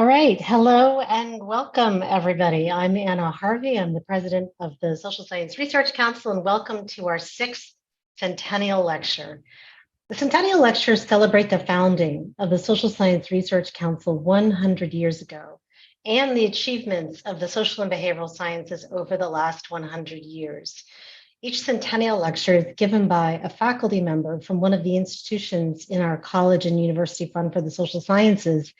right. Hello and welcome, everybody. I'm Anna Harvey. I'm the president of the Social Science Research Council, and welcome to our sixth Centennial Lecture. The Centennial Lectures celebrate the founding of the Social Science Research Council 100 years ago and the achievements of the social and behavioral sciences over the last 100 years. Each Centennial Lecture is given by a faculty member from one of the institutions in our college and university fund for the social sciences,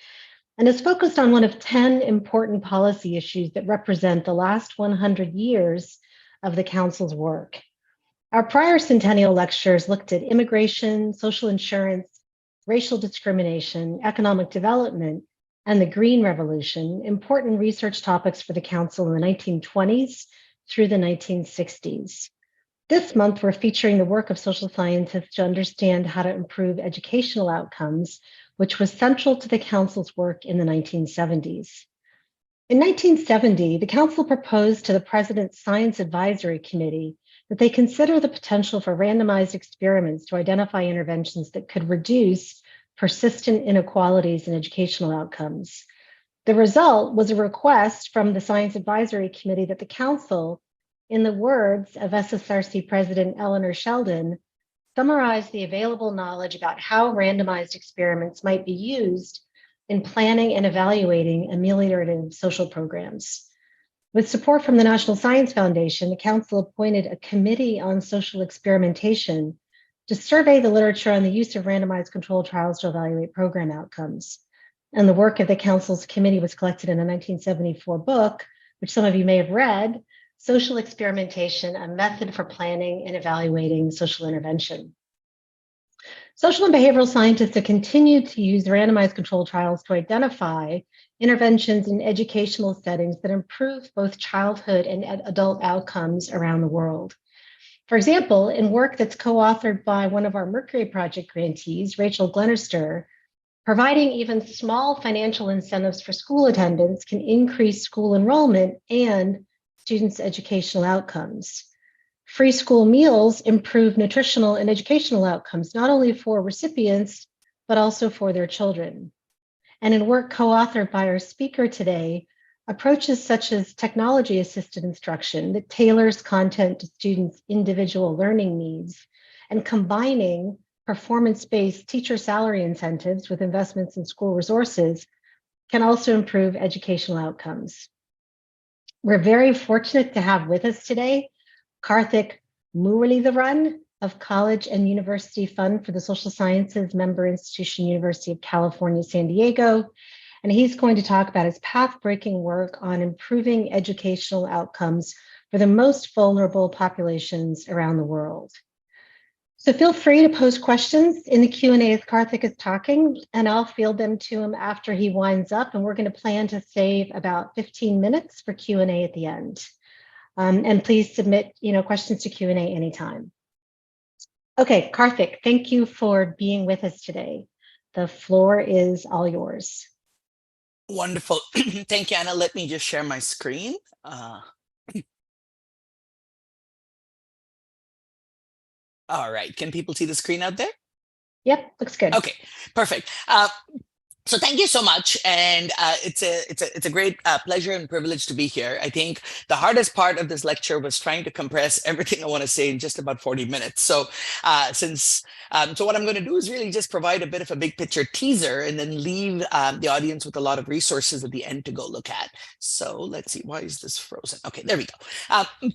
and is focused on one of 10 important policy issues that represent the last 100 years of the Council's work. Our prior Centennial Lectures looked at immigration, social insurance, racial discrimination, economic development, and the Green Revolution, important research topics for the Council in the 1920s through the 1960s. This month, we're featuring the work of social scientists to understand how to improve educational outcomes, which was central to the Council's work in the 1970s. In 1970, the Council proposed to the President's Science Advisory Committee that they consider the potential for randomized experiments to identify interventions that could reduce persistent inequalities in educational outcomes. The result was a request from the Science Advisory Committee that the Council, in the words of SSRC President Eleanor Sheldon, summarize the available knowledge about how randomized experiments might be used in planning and evaluating ameliorative social programs. With support from the National Science Foundation, the Council appointed a committee on social experimentation to survey the literature on the use of randomized controlled trials to evaluate program outcomes. And the work of the Council's committee was collected in a 1974 book, which some of you may have read, Social Experimentation, a Method for Planning and Evaluating Social Intervention. Social and behavioral scientists have continued to use randomized controlled trials to identify interventions in educational settings that improve both childhood and adult outcomes around the world. For example, in work that's co-authored by one of our Mercury Project grantees, Rachel Glenister, providing even small financial incentives for school attendance can increase school enrollment and students' educational outcomes. Free school meals improve nutritional and educational outcomes, not only for recipients, but also for their children. And in work co-authored by our speaker today, approaches such as technology-assisted instruction that tailors content to students' individual learning needs and combining performance-based teacher salary incentives with investments in school resources can also improve educational outcomes. We're very fortunate to have with us today Karthik Muralidharan of College and University Fund for the Social Sciences, member institution, University of California, San Diego. And he's going to talk about his path-breaking work on improving educational outcomes for the most vulnerable populations around the world. So feel free to post questions in the Q&A as Karthik is talking, and I'll field them to him after he winds up. And we're going to plan to save about 15 minutes for Q&A at the end. And please submit, questions to Q&A anytime. Okay, Karthik, thank you for being with us today. The floor is all yours. Wonderful. Thank you, Anna. Let me just share my screen. All right. Can people see the screen out there? Yep, looks good. Okay, perfect. So thank you so much, and it's a great pleasure and privilege to be here. I think the hardest part of this lecture was trying to compress everything I want to say in just about 40 minutes. So so what I'm going to do is really just provide a bit of a big picture teaser and then leave the audience with a lot of resources at the end to go look at. So let's see, why is this frozen? Okay, there we go.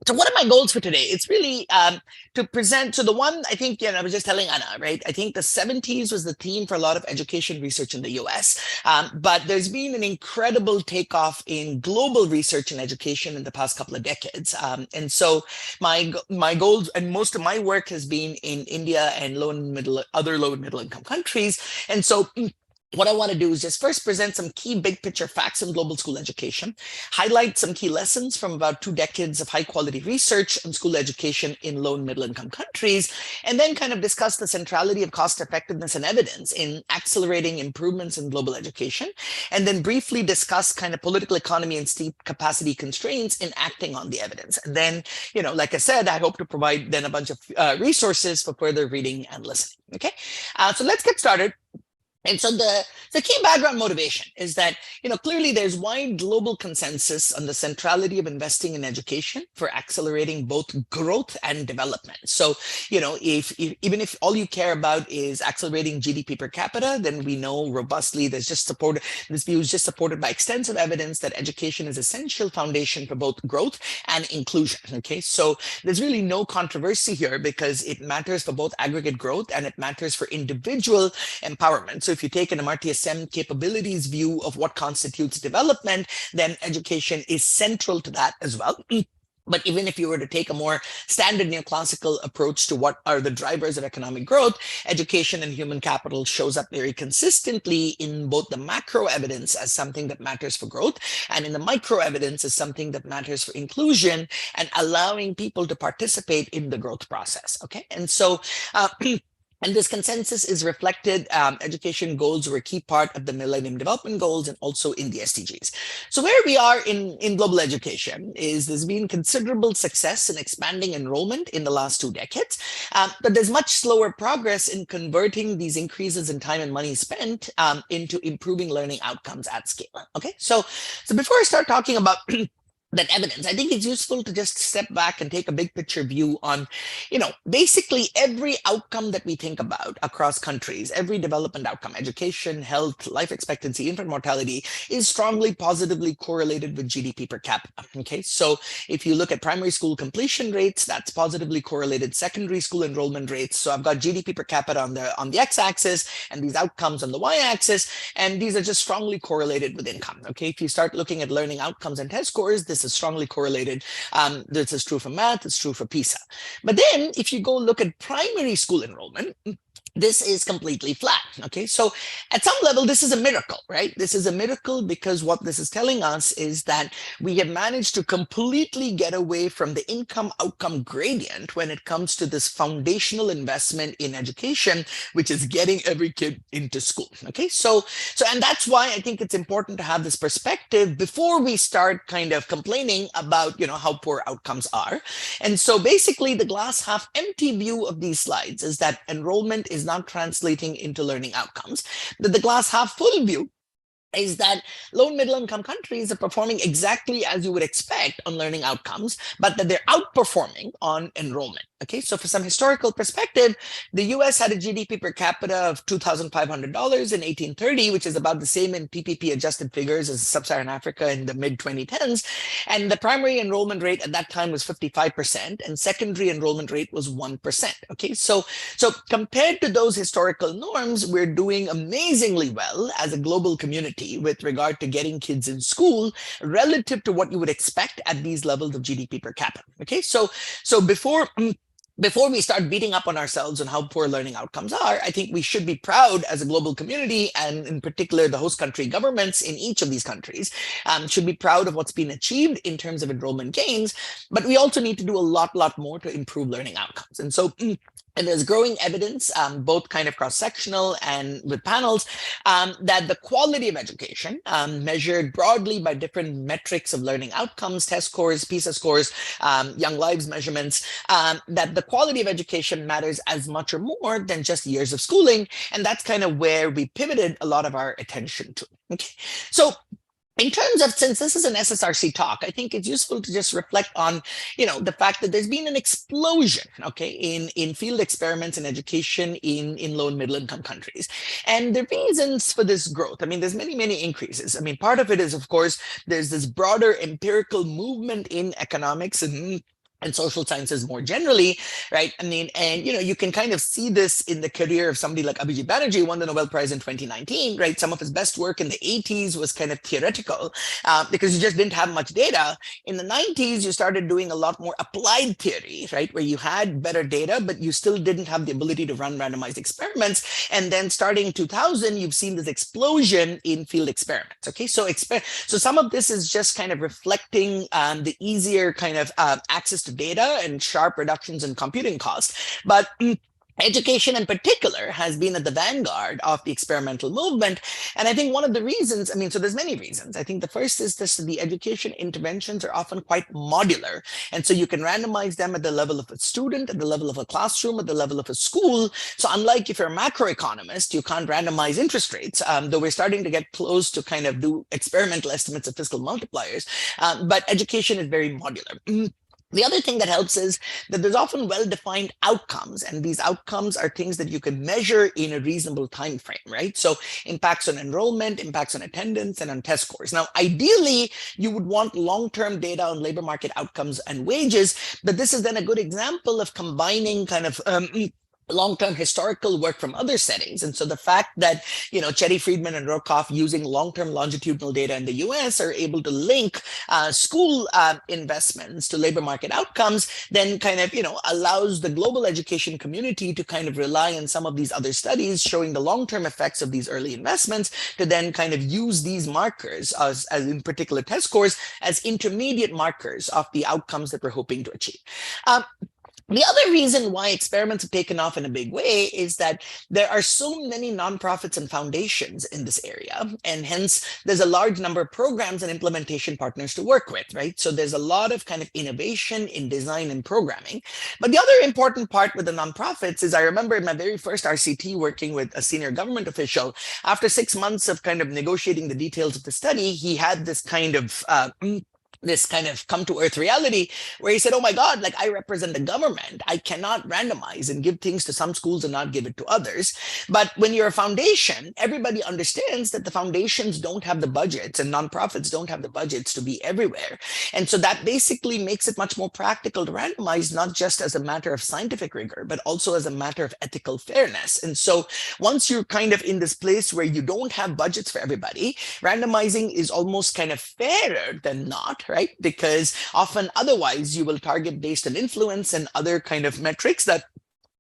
So what are my goals for today? It's really to present to the one, I think, I was just telling Anna, right? I think the 70s was the theme for a lot of education research in the US, but there's been an incredible takeoff in global research and education in the past couple of decades. And so my goals and most of my work has been in India and other low and middle income countries. And so what I want to do is just first present some key big picture facts in global school education, highlight some key lessons from about 2 decades of high quality research on school education in low and middle income countries, and then kind of discuss the centrality of cost effectiveness and evidence in accelerating improvements in global education, and then briefly discuss kind of political economy and steep capacity constraints in acting on the evidence. And then, like I said, I hope to provide then a bunch of resources for further reading and listening. Okay, so let's get started. And so the key background motivation is that, clearly there's wide global consensus on the centrality of investing in education for accelerating both growth and development. So, even if all you care about is accelerating GDP per capita, then we know robustly this view is just supported by extensive evidence that education is essential foundation for both growth and inclusion. Okay, so there's really no controversy here because it matters for both aggregate growth and it matters for individual empowerment. So if you take an Amartya Sen capabilities view of what constitutes development, then education is central to that as well. But even if you were to take a more standard neoclassical approach to what are the drivers of economic growth, education and human capital shows up very consistently in both the macro evidence as something that matters for growth and in the micro evidence as something that matters for inclusion and allowing people to participate in the growth process. Okay, and so and this consensus is reflected. Education goals were a key part of the Millennium Development Goals and also in the SDGs. So where we are in global education is there's been considerable success in expanding enrollment in the last 2 decades, but there's much slower progress in converting these increases in time and money spent into improving learning outcomes at scale. Okay, so before I start talking about that evidence, I think it's useful to just step back and take a big picture view on, basically every outcome that we think about across countries, every development outcome, education, health, life expectancy, infant mortality is strongly positively correlated with GDP per capita. Okay, so if you look at primary school completion rates, that's positively correlated. Secondary school enrollment rates. So I've got GDP per capita on the x-axis and these outcomes on the y-axis, and these are just strongly correlated with income. Okay, if you start looking at learning outcomes and test scores, this is strongly correlated. This is true for math, it's true for PISA. But then if you go look at primary school enrollment, this is completely flat. Okay, so at some level, this is a miracle, right? This is a miracle because what this is telling us is that we have managed to completely get away from the income outcome gradient when it comes to this foundational investment in education, which is getting every kid into school. Okay, so and that's why I think it's important to have this perspective before we start kind of complaining about how poor outcomes are. And so basically the glass half empty view of these slides is that enrollment is not translating into learning outcomes. The glass half full view is that low and middle income countries are performing exactly as you would expect on learning outcomes, but that they're outperforming on enrollment. Okay, so for some historical perspective, the US had a GDP per capita of $2,500 in 1830, which is about the same in PPP adjusted figures as sub-Saharan Africa in the mid-2010s. And the primary enrollment rate at that time was 55%, and secondary enrollment rate was 1%. Okay, so compared to those historical norms, we're doing amazingly well as a global community with regard to getting kids in school relative to what you would expect at these levels of GDP per capita. Okay, so before we start beating up on ourselves on how poor learning outcomes are, I think we should be proud as a global community, and in particular the host country governments in each of these countries should be proud of what's been achieved in terms of enrollment gains, but we also need to do a lot more to improve learning outcomes. And so and there's growing evidence, both kind of cross-sectional and with panels, that the quality of education, measured broadly by different metrics of learning outcomes, test scores, PISA scores, young lives measurements, that the quality of education matters as much or more than just years of schooling. And that's kind of where we pivoted a lot of our attention to. Okay, so in terms of, since this is an SSRC talk, I think it's useful to just reflect on, the fact that there's been an explosion, okay, in field experiments in education in low and middle income countries. And the reasons for this growth, I mean, there's many increases. I mean, part of it is, of course, there's this broader empirical movement in economics and social sciences more generally, right? I mean, and you can kind of see this in the career of somebody like Abhijit Banerjee, who won the Nobel Prize in 2019, right? Some of his best work in the 80s was kind of theoretical because you just didn't have much data. In the 90s, you started doing a lot more applied theory, right? Where you had better data, but you still didn't have the ability to run randomized experiments. And then starting in 2000, you've seen this explosion in field experiments, okay? So some of this is just kind of reflecting the easier kind of access to data and sharp reductions in computing costs. But education in particular has been at the vanguard of the experimental movement. And I think one of the reasons, I mean, so there's many reasons. I think the first is this: the education interventions are often quite modular. And so you can randomize them at the level of a student, at the level of a classroom, at the level of a school. So unlike if you're a macroeconomist, you can't randomize interest rates, though we're starting to get close to kind of do experimental estimates of fiscal multipliers. But education is very modular. The other thing that helps is that there's often well-defined outcomes, and these outcomes are things that you can measure in a reasonable time frame, right? So impacts on enrollment, impacts on attendance, and on test scores. Now, ideally, you would want long-term data on labor market outcomes and wages, but this is then a good example of combining kind of long-term historical work from other settings. And so the fact that, Cherry, Friedman, and Rokoff, using long-term longitudinal data in the US, are able to link school investments to labor market outcomes, then kind of, allows the global education community to kind of rely on some of these other studies showing the long-term effects of these early investments to then kind of use these markers as in particular test scores as intermediate markers of the outcomes that we're hoping to achieve. The other reason why experiments have taken off in a big way is that there are so many nonprofits and foundations in this area, and hence there's a large number of programs and implementation partners to work with, right? So there's a lot of kind of innovation in design and programming. But the other important part with the nonprofits is I remember in my very first RCT working with a senior government official, after 6 months of kind of negotiating the details of the study, he had this kind of come to earth reality where he said, oh my God, like I represent the government. I cannot randomize and give things to some schools and not give it to others. But when you're a foundation, everybody understands that the foundations don't have the budgets and nonprofits don't have the budgets to be everywhere. And so that basically makes it much more practical to randomize, not just as a matter of scientific rigor, but also as a matter of ethical fairness. And so once you're kind of in this place where you don't have budgets for everybody, randomizing is almost kind of fairer than not, right? Because often otherwise you will target based on influence and other kind of metrics that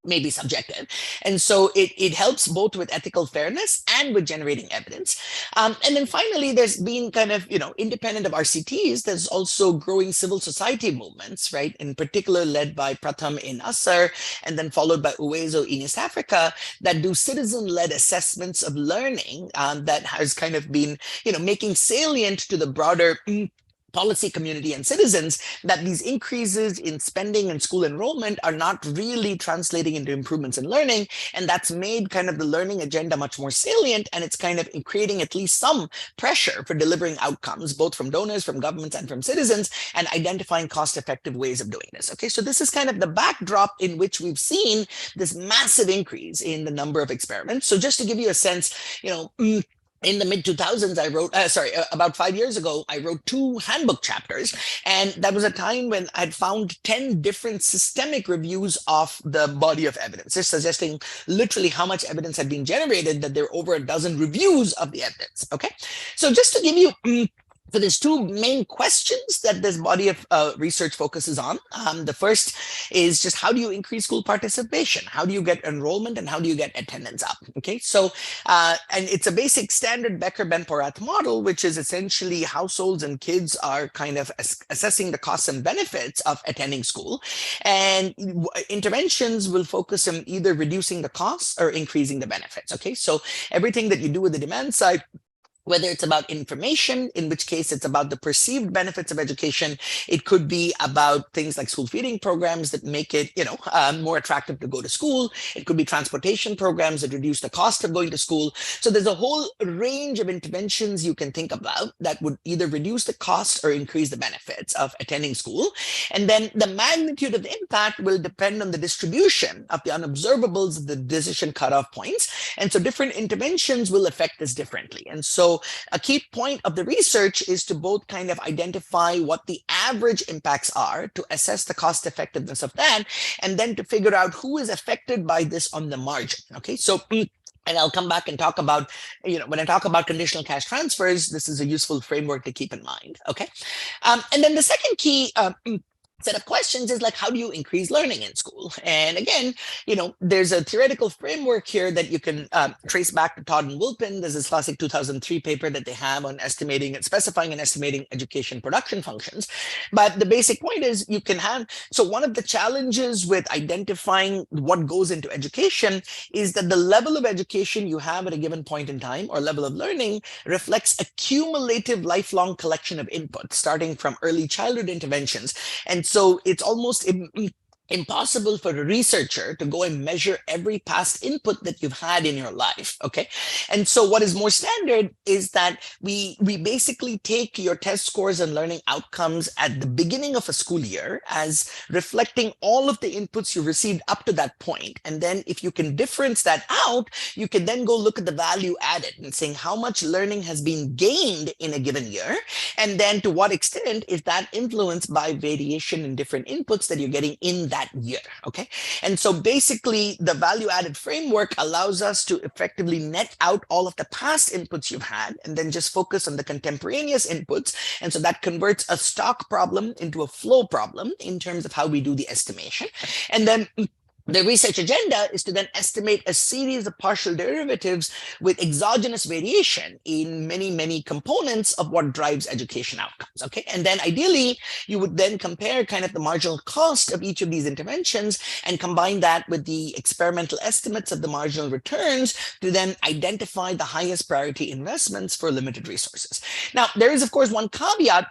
may be subjective. And so it helps both with ethical fairness and with generating evidence. And then finally, there's been kind of, independent of RCTs, there's also growing civil society movements, right? In particular, led by Pratham in Assar, and then followed by Uwezo in East Africa, that do citizen-led assessments of learning that has kind of been, making salient to the broader policy community and citizens that these increases in spending and school enrollment are not really translating into improvements in learning. And that's made kind of the learning agenda much more salient. And it's kind of creating at least some pressure for delivering outcomes, both from donors, from governments, and from citizens, and identifying cost-effective ways of doing this. Okay, so this is kind of the backdrop in which we've seen this massive increase in the number of experiments. So just to give you a sense, in the mid 2000s, I wrote, about 5 years ago, I wrote 2 handbook chapters. And that was a time when I'd found 10 different systemic reviews of the body of evidence. This suggesting literally how much evidence had been generated, that there are over a dozen reviews of the evidence. Okay. So just to give you so there's 2 main questions that this body of research focuses on. The first is just how do you increase school participation? How do you get enrollment and how do you get attendance up? Okay, so and it's a basic standard Becker-Ben-Porath model, which is essentially households and kids are kind of assessing the costs and benefits of attending school. And interventions will focus on either reducing the costs or increasing the benefits. Okay, so everything that you do with the demand side, whether it's about information, in which case it's about the perceived benefits of education. It could be about things like school feeding programs that make it, more attractive to go to school. It could be transportation programs that reduce the cost of going to school. So there's a whole range of interventions you can think about that would either reduce the cost or increase the benefits of attending school. And then the magnitude of the impact will depend on the distribution of the unobservables of the decision cutoff points. And so different interventions will affect this differently. And so a key point of the research is to both kind of identify what the average impacts are to assess the cost effectiveness of that, and then to figure out who is affected by this on the margin. Okay, so and I'll come back and talk about, when I talk about conditional cash transfers, this is a useful framework to keep in mind. Okay, and then the second key set of questions is like, how do you increase learning in school? And again, there's a theoretical framework here that you can trace back to Todd and Wilpin. There's this classic 2003 paper that they have on specifying and estimating education production functions. But the basic point is so one of the challenges with identifying what goes into education is that the level of education you have at a given point in time, or level of learning, reflects a cumulative lifelong collection of input, starting from early childhood interventions. And so it's almost impossible for a researcher to go and measure every past input that you've had in your life. Okay. And so what is more standard is that we basically take your test scores and learning outcomes at the beginning of a school year as reflecting all of the inputs you received up to that point. And then if you can difference that out, you can then go look at the value added and saying how much learning has been gained in a given year. And then to what extent is that influenced by variation in different inputs that you're getting in that year. Okay. And so basically the value added framework allows us to effectively net out all of the past inputs you've had and then just focus on the contemporaneous inputs. And so that converts a stock problem into a flow problem in terms of how we do the estimation. And then the research agenda is to then estimate a series of partial derivatives with exogenous variation in many, many components of what drives education outcomes. Okay. And then ideally, you would then compare kind of the marginal cost of each of these interventions and combine that with the experimental estimates of the marginal returns to then identify the highest priority investments for limited resources. Now, there is, of course, one caveat,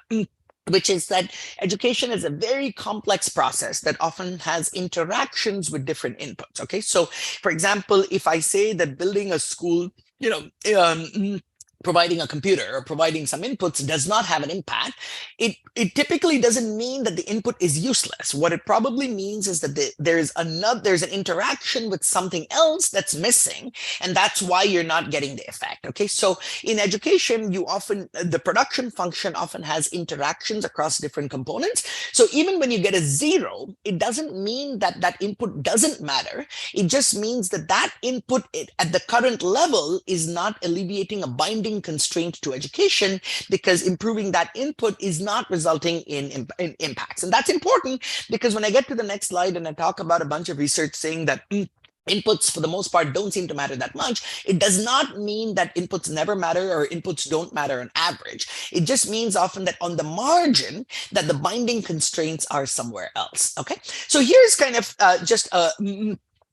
which is that education is a very complex process that often has interactions with different inputs. Okay, so for example, if I say that building a school, providing a computer or providing some inputs does not have an impact, it typically doesn't mean that the input is useless. What it probably means is that there's an interaction with something else that's missing, and that's why you're not getting the effect. Okay, so in education, the production function often has interactions across different components. So even when you get a 0, it doesn't mean that that input doesn't matter. It just means that that input at the current level is not alleviating a binding constraint to education, because improving that input is not resulting in impacts. And that's important, because when I get to the next slide and I talk about a bunch of research saying that inputs for the most part don't seem to matter that much, it does not mean that inputs never matter or inputs don't matter on average. It just means often that on the margin that the binding constraints are somewhere else. Okay, so here's kind of just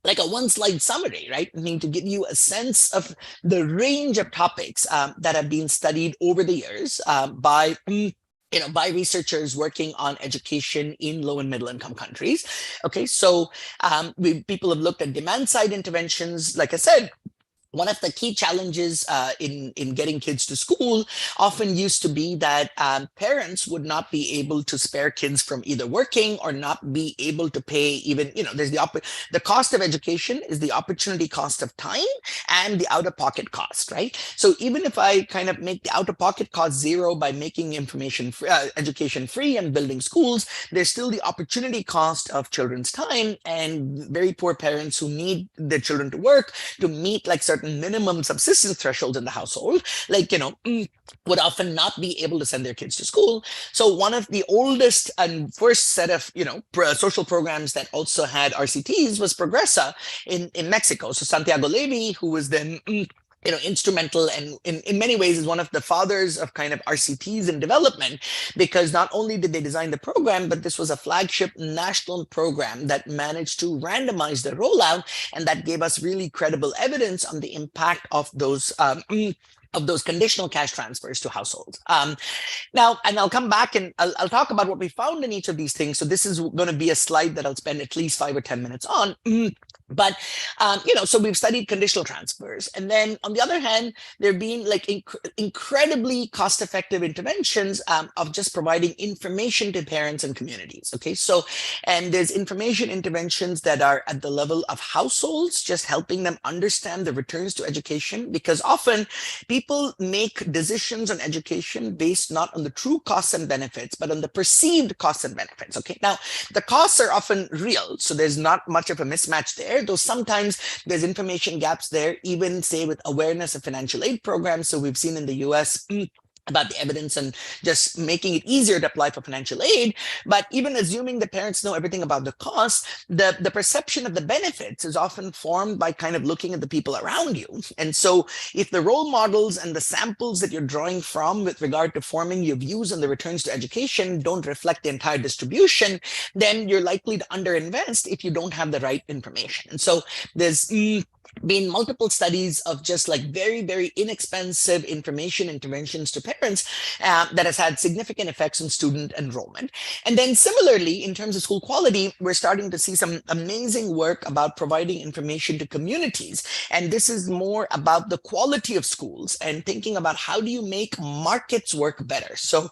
like a one-slide summary, right? I mean, to give you a sense of the range of topics that have been studied over the years by researchers working on education in low and middle income countries. Okay, so people have looked at demand-side interventions. Like I said, one of the key challenges in getting kids to school often used to be that parents would not be able to spare kids from either working or not be able to pay even, there's the cost of education is the opportunity cost of time and the out-of-pocket cost, right? So even if I kind of make the out-of-pocket cost 0 by making education free and building schools, there's still the opportunity cost of children's time and very poor parents who need their children to work to meet like certain minimum subsistence thresholds in the household, would often not be able to send their kids to school. So one of the oldest and first set of social programs that also had RCTs was Progresa in Mexico. So Santiago Levy, who was then instrumental and in many ways is one of the fathers of kind of RCTs in development, because not only did they design the program, but this was a flagship national program that managed to randomize the rollout, and that gave us really credible evidence on the impact of those conditional cash transfers to households. Now, and I'll come back and I'll talk about what we found in each of these things. So this is going to be a slide that I'll spend at least 5 or 10 minutes on. But, so we've studied conditional transfers. And then on the other hand, there have been like incredibly cost-effective interventions of just providing information to parents and communities. Okay, so, and there's information interventions that are at the level of households, just helping them understand the returns to education, because often people make decisions on education based not on the true costs and benefits, but on the perceived costs and benefits. Okay, now the costs are often real, so there's not much of a mismatch there, though sometimes there's information gaps there, even say with awareness of financial aid programs. So we've seen in the US about the evidence and just making it easier to apply for financial aid. But even assuming the parents know everything about the costs, the perception of the benefits is often formed by kind of looking at the people around you. And so if the role models and the samples that you're drawing from with regard to forming your views on the returns to education don't reflect the entire distribution, then you're likely to underinvest if you don't have the right information. And so there's been multiple studies of just like very, very inexpensive information interventions to parents that has had significant effects on student enrollment. And then similarly, in terms of school quality, we're starting to see some amazing work about providing information to communities. And this is more about the quality of schools and thinking about how do you make markets work better. So,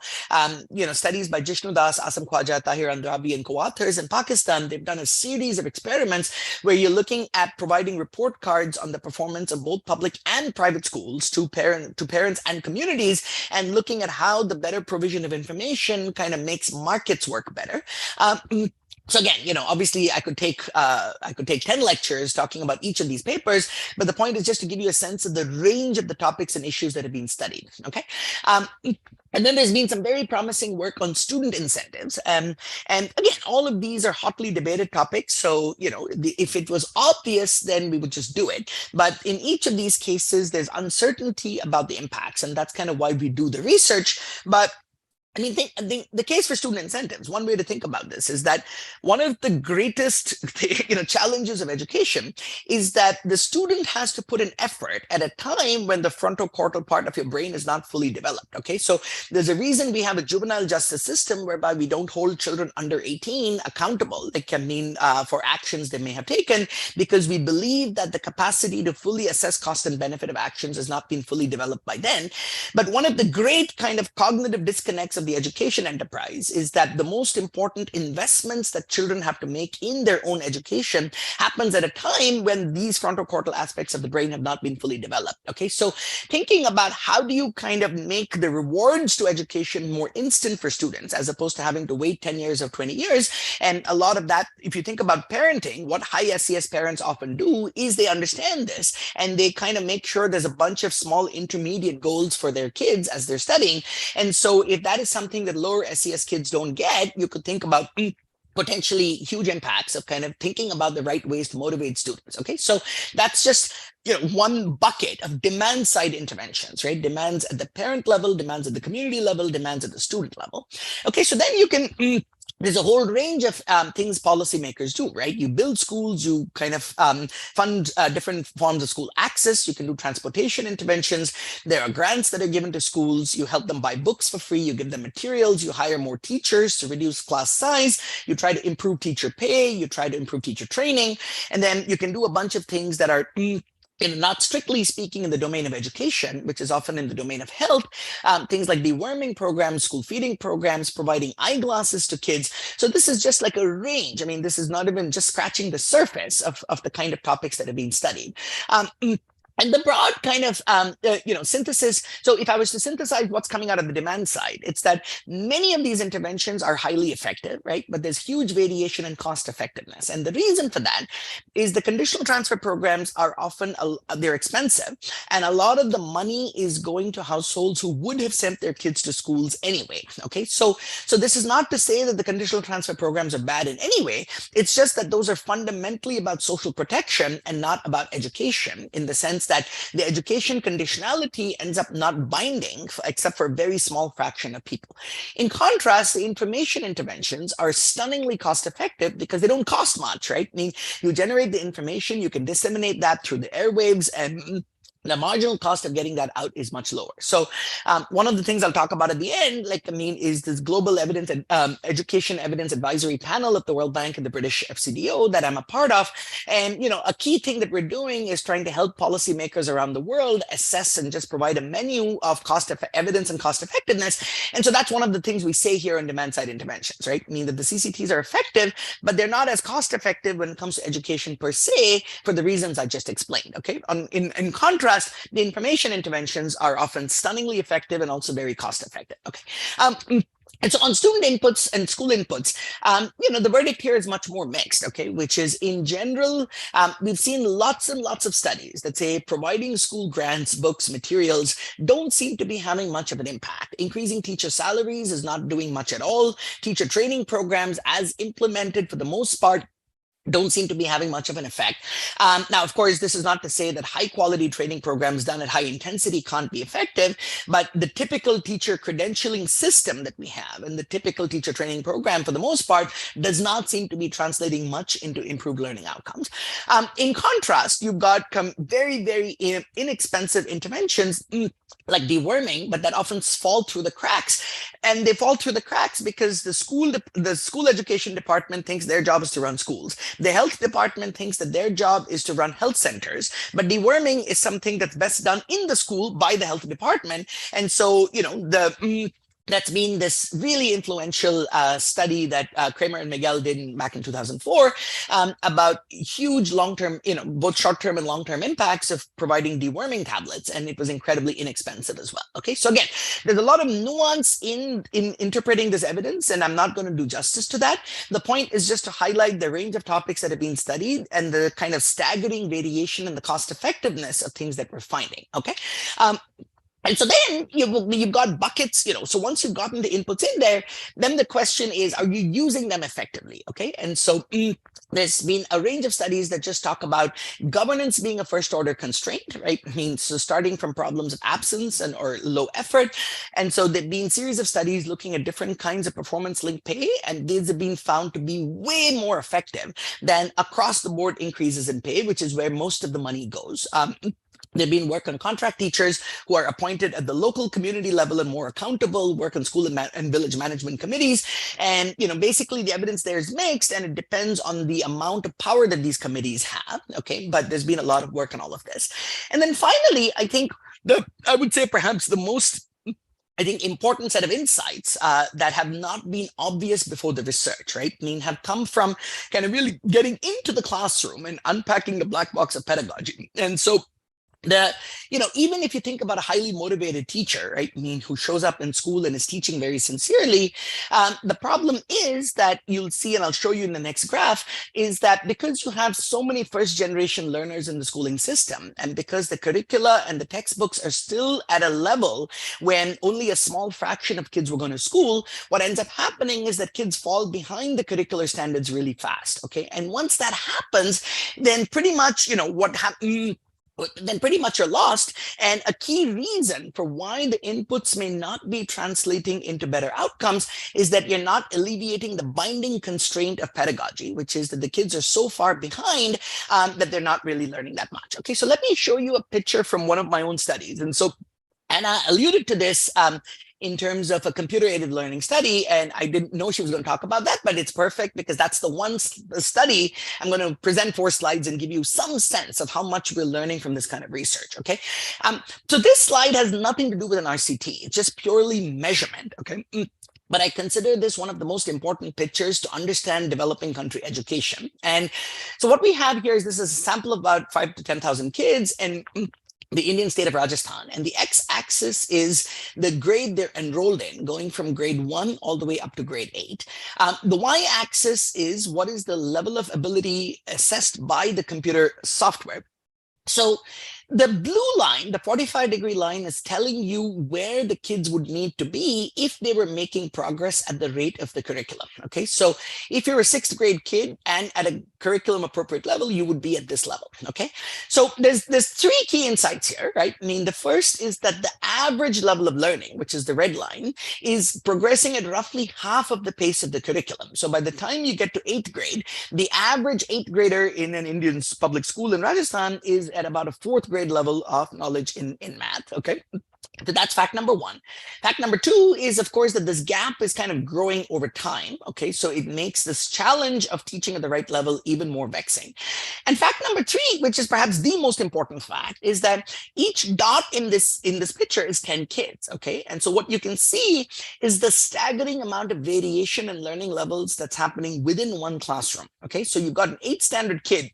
studies by Jishnu Das, Asam Khwaja, Tahir Andrabi, and co-authors in Pakistan, they've done a series of experiments where you're looking at providing report cards on the performance of both public and private schools to parents and communities, and looking at how the better provision of information kind of makes markets work better. So again, obviously I could take 10 lectures talking about each of these papers, but the point is just to give you a sense of the range of the topics and issues that have been studied. Okay. And then there's been some very promising work on student incentives. And again, all of these are hotly debated topics. So, if it was obvious, then we would just do it. But in each of these cases, there's uncertainty about the impacts. And that's kind of why we do the research. But I mean, the case for student incentives, one way to think about this is that one of the greatest challenges of education is that the student has to put an effort at a time when the frontocortical part of your brain is not fully developed. Okay, so there's a reason we have a juvenile justice system whereby we don't hold children under 18 accountable. It can mean for actions they may have taken, because we believe that the capacity to fully assess cost and benefit of actions has not been fully developed by then. But one of the great kind of cognitive disconnects of the education enterprise is that the most important investments that children have to make in their own education happens at a time when these frontocortical aspects of the brain have not been fully developed. Okay, so thinking about how do you kind of make the rewards to education more instant for students as opposed to having to wait 10 years or 20 years. And a lot of that, if you think about parenting, what high SES parents often do is they understand this and they kind of make sure there's a bunch of small intermediate goals for their kids as they're studying. And so if that is something that lower SES kids don't get, you could think about potentially huge impacts of kind of thinking about the right ways to motivate students. Okay, so that's just one bucket of demand side interventions, right? Demands at the parent level, demands at the community level, demands at the student level. Okay, so then you can there's a whole range of things policymakers do, right? You build schools, you kind of fund different forms of school access. You can do transportation interventions. There are grants that are given to schools. You help them buy books for free. You give them materials. You hire more teachers to reduce class size. You try to improve teacher pay. You try to improve teacher training. And then you can do a bunch of things that are not strictly speaking in the domain of education, which is often in the domain of health, things like deworming programs, school feeding programs, providing eyeglasses to kids. So this is just like a range. I mean, this is not even just scratching the surface of the kind of topics that have been studied. And the broad kind of, synthesis. So if I was to synthesize what's coming out of the demand side, it's that many of these interventions are highly effective, right? But there's huge variation in cost effectiveness. And the reason for that is the conditional transfer programs are often, they're expensive. And a lot of the money is going to households who would have sent their kids to schools anyway. Okay, so this is not to say that the conditional transfer programs are bad in any way. It's just that those are fundamentally about social protection and not about education, in the sense that the education conditionality ends up not binding except for a very small fraction of people. In contrast, the information interventions are stunningly cost effective because they don't cost much, right? I mean, you generate the information, you can disseminate that through the airwaves, and the marginal cost of getting that out is much lower. So one of the things I'll talk about at the end, is this global evidence and education evidence advisory panel of the World Bank and the British FCDO that I'm a part of. And, a key thing that we're doing is trying to help policymakers around the world assess and just provide a menu of evidence and cost effectiveness. And so that's one of the things we say here in demand side interventions, right? I mean that the CCTs are effective, but they're not as cost effective when it comes to education per se, for the reasons I just explained. Okay. In contrast, the information interventions are often stunningly effective and also very cost effective. Okay. And so on student inputs and school inputs, the verdict here is much more mixed, okay, which is in general, we've seen lots and lots of studies that say providing school grants, books, materials don't seem to be having much of an impact. Increasing teacher salaries is not doing much at all. Teacher training programs, as implemented for the most part, don't seem to be having much of an effect. Now, of course, this is not to say that high quality training programs done at high intensity can't be effective, but the typical teacher credentialing system that we have and the typical teacher training program, for the most part, does not seem to be translating much into improved learning outcomes. In contrast, you've got very, very inexpensive interventions like deworming, but that often fall through the cracks. And they fall through the cracks because the school education department thinks their job is to run schools. The health department thinks that their job is to run health centers, but deworming is something that's best done in the school by the health department. And so, that's been this really influential study that Kramer and Miguel did back in 2004 about huge long-term, both short-term and long-term impacts of providing deworming tablets, and it was incredibly inexpensive as well. Okay, so again, there's a lot of nuance in interpreting this evidence, and I'm not going to do justice to that. The point is just to highlight the range of topics that have been studied and the kind of staggering variation in the cost effectiveness of things that we're finding. Okay. And so then you've got buckets, so once you've gotten the inputs in there, then the question is, are you using them effectively? Okay. And so there's been a range of studies that just talk about governance being a first order constraint, right? So starting from problems of absence or low effort. And so there've been a series of studies looking at different kinds of performance linked pay, and these have been found to be way more effective than across the board increases in pay, which is where most of the money goes. There've been work on contract teachers who are appointed at the local community level and more accountable, work on school and village management committees. And, basically the evidence there is mixed, and it depends on the amount of power that these committees have. Okay. But there's been a lot of work on all of this. And then finally, I think I would say perhaps the most important set of insights that have not been obvious before the research, right? Have come from kind of really getting into the classroom and unpacking the black box of pedagogy. And so even if you think about a highly motivated teacher, right, who shows up in school and is teaching very sincerely, the problem is that you'll see, and I'll show you in the next graph, is that because you have so many first generation learners in the schooling system, and because the curricula and the textbooks are still at a level when only a small fraction of kids were going to school, what ends up happening is that kids fall behind the curricular standards really fast. Okay. And once that happens, then pretty much, then pretty much you're lost. And a key reason for why the inputs may not be translating into better outcomes is that you're not alleviating the binding constraint of pedagogy, which is that the kids are so far behind that they're not really learning that much. Okay, so let me show you a picture from one of my own studies. And so Anna alluded to this in terms of a computer-aided learning study, and I didn't know she was going to talk about that, but it's perfect because that's the one study I'm going to present 4 slides and give you some sense of how much we're learning from this kind of research, okay? So this slide has nothing to do with an RCT. It's just purely measurement, okay? But I consider this one of the most important pictures to understand developing country education. And so what we have here is this is a sample of about 5,000 to 10,000 kids, and the Indian state of Rajasthan. And the x-axis is the grade they're enrolled in, going from grade 1 all the way up to grade 8. The y-axis is what is the level of ability assessed by the computer software. So the blue line, the 45-degree line, is telling you where the kids would need to be if they were making progress at the rate of the curriculum. Okay, so if you're a 6th grade kid and at a curriculum appropriate level, you would be at this level. Okay, so there's 3 key insights here, right? The first is that the average level of learning, which is the red line, is progressing at roughly half of the pace of the curriculum. So by the time you get to 8th grade, the average 8th grader in an Indian public school in Rajasthan is at about a 4th grade level of knowledge in math. Okay. So that's fact number 1. Fact number 2 is, of course, that this gap is kind of growing over time. Okay, so it makes this challenge of teaching at the right level even more vexing. And fact number 3, which is perhaps the most important fact, is that each dot in this picture is 10 kids. Okay, and so what you can see is the staggering amount of variation in learning levels that's happening within one classroom. Okay, so you've got an 8th standard kid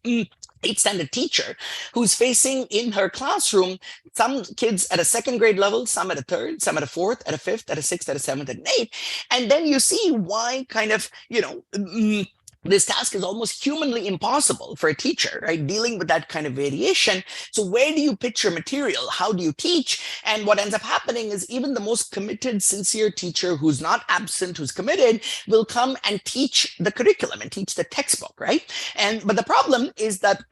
eighth standard teacher who's facing in her classroom some kids at a second grade level, some at a third, some at a fourth, at a fifth, at a sixth, at a seventh, and an eighth. And then you see why kind of, this task is almost humanly impossible for a teacher, right? Dealing with that kind of variation. So where do you pitch your material? How do you teach? And what ends up happening is even the most committed, sincere teacher who's not absent, who's committed, will come and teach the curriculum and teach the textbook, right? But the problem is that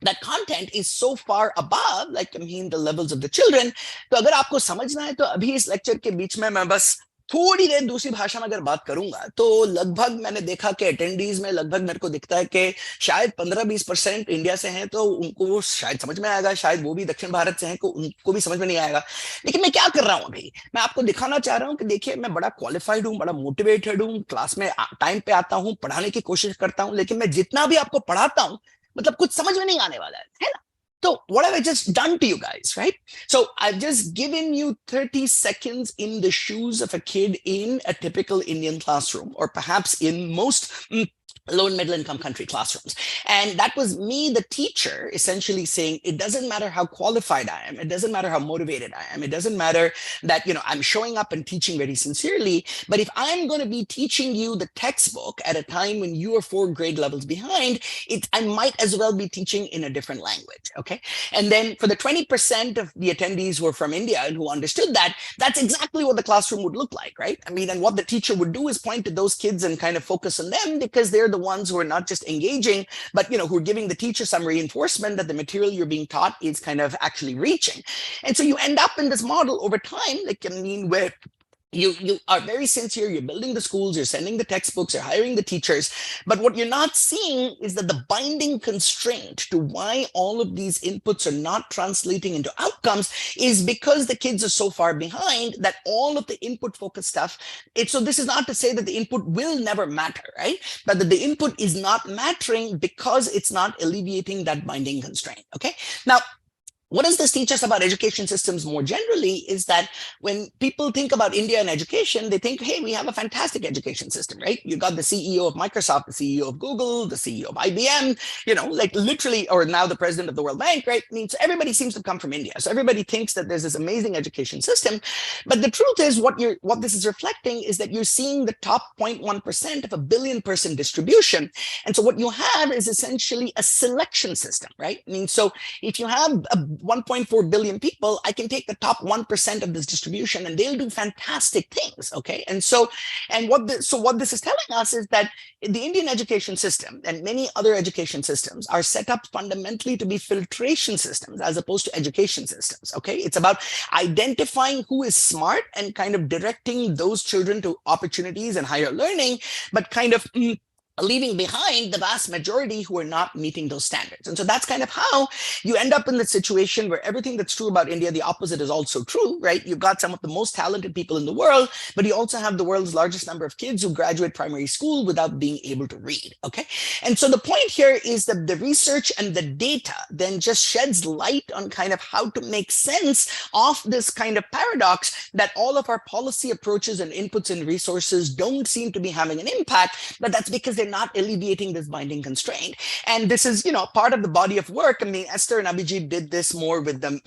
that content is so far above, the levels of the children. तो अगर आपको समझना है तो अभी इस lecture के बीच में मैं बस थोड़ी देर दूसरी भाषा में अगर बात करूंगा तो लगभग मैंने देखा कि अटेंडीज में लगभग मेरे को दिखता है कि शायद 15-20% इंडिया से हैं, तो उनको वो शायद समझ में आएगा, शायद वो भी दक्षिण भारत से हैं को उनको भी समझ में नहीं आएगा। लेकिन मैं क्या कर रहा हूं अभी, मैं आपको दिखाना चाह रहा हूं कि देखिए मैं बड़ा क्वालिफाइड हूं, बड़ा मोटिवेटेड हूं, क्लास में टाइम पे आता हूं, पढ़ाने की कोशिश करता हूं, लेकिन मैं जितना भी आपको पढ़ाता हूं मतलब कुछ समझ में नहीं आने वाला है ना? So what have I just done to you guys, right? So I've just given you 30 seconds in the shoes of a kid in a typical Indian classroom, or perhaps in most low and middle income country classrooms. And that was me, the teacher, essentially saying, it doesn't matter how qualified I am. It doesn't matter how motivated I am. It doesn't matter that, I'm showing up and teaching very sincerely. But if I'm going to be teaching you the textbook at a time when you are 4 grade levels behind, I might as well be teaching in a different language. Okay. And then for the 20% of the attendees who are from India and who understood that, that's exactly what the classroom would look like, right? And what the teacher would do is point to those kids and kind of focus on them, because they're the ones who are not just engaging, but who are giving the teacher some reinforcement that the material you're being taught is kind of actually reaching. And so you end up in this model over time, where you are very sincere, you're building the schools, you're sending the textbooks, you're hiring the teachers. But what you're not seeing is that the binding constraint to why all of these inputs are not translating into outcomes is because the kids are so far behind that all of the input focused stuff, so this is not to say that the input will never matter, right? But that the input is not mattering because it's not alleviating that binding constraint, okay? Now, what does this teach us about education systems more generally is that when people think about India and education, they think, hey, we have a fantastic education system, right? You've got the CEO of Microsoft, the CEO of Google, the CEO of IBM, literally, or now the president of the World Bank, right? So everybody seems to come from India. So everybody thinks that there's this amazing education system. But the truth is what this is reflecting is that you're seeing the top 0.1% of a billion-person distribution. And so what you have is essentially a selection system, right? So if you have 1.4 billion people, I can take the top 1% of this distribution and they'll do fantastic things, okay? And what this is telling us is that the Indian education system and many other education systems are set up fundamentally to be filtration systems as opposed to education systems, okay? It's about identifying who is smart and kind of directing those children to opportunities and higher learning, but kind of leaving behind the vast majority who are not meeting those standards. And so that's kind of how you end up in the situation where everything that's true about India, the opposite is also true, right? You've got some of the most talented people in the world, but you also have the world's largest number of kids who graduate primary school without being able to read, okay? And so the point here is that the research and the data then just sheds light on kind of how to make sense of this kind of paradox that all of our policy approaches and inputs and resources don't seem to be having an impact, but that's because they're not alleviating this binding constraint. And this is, part of the body of work. Esther and Abhijit did this more with them,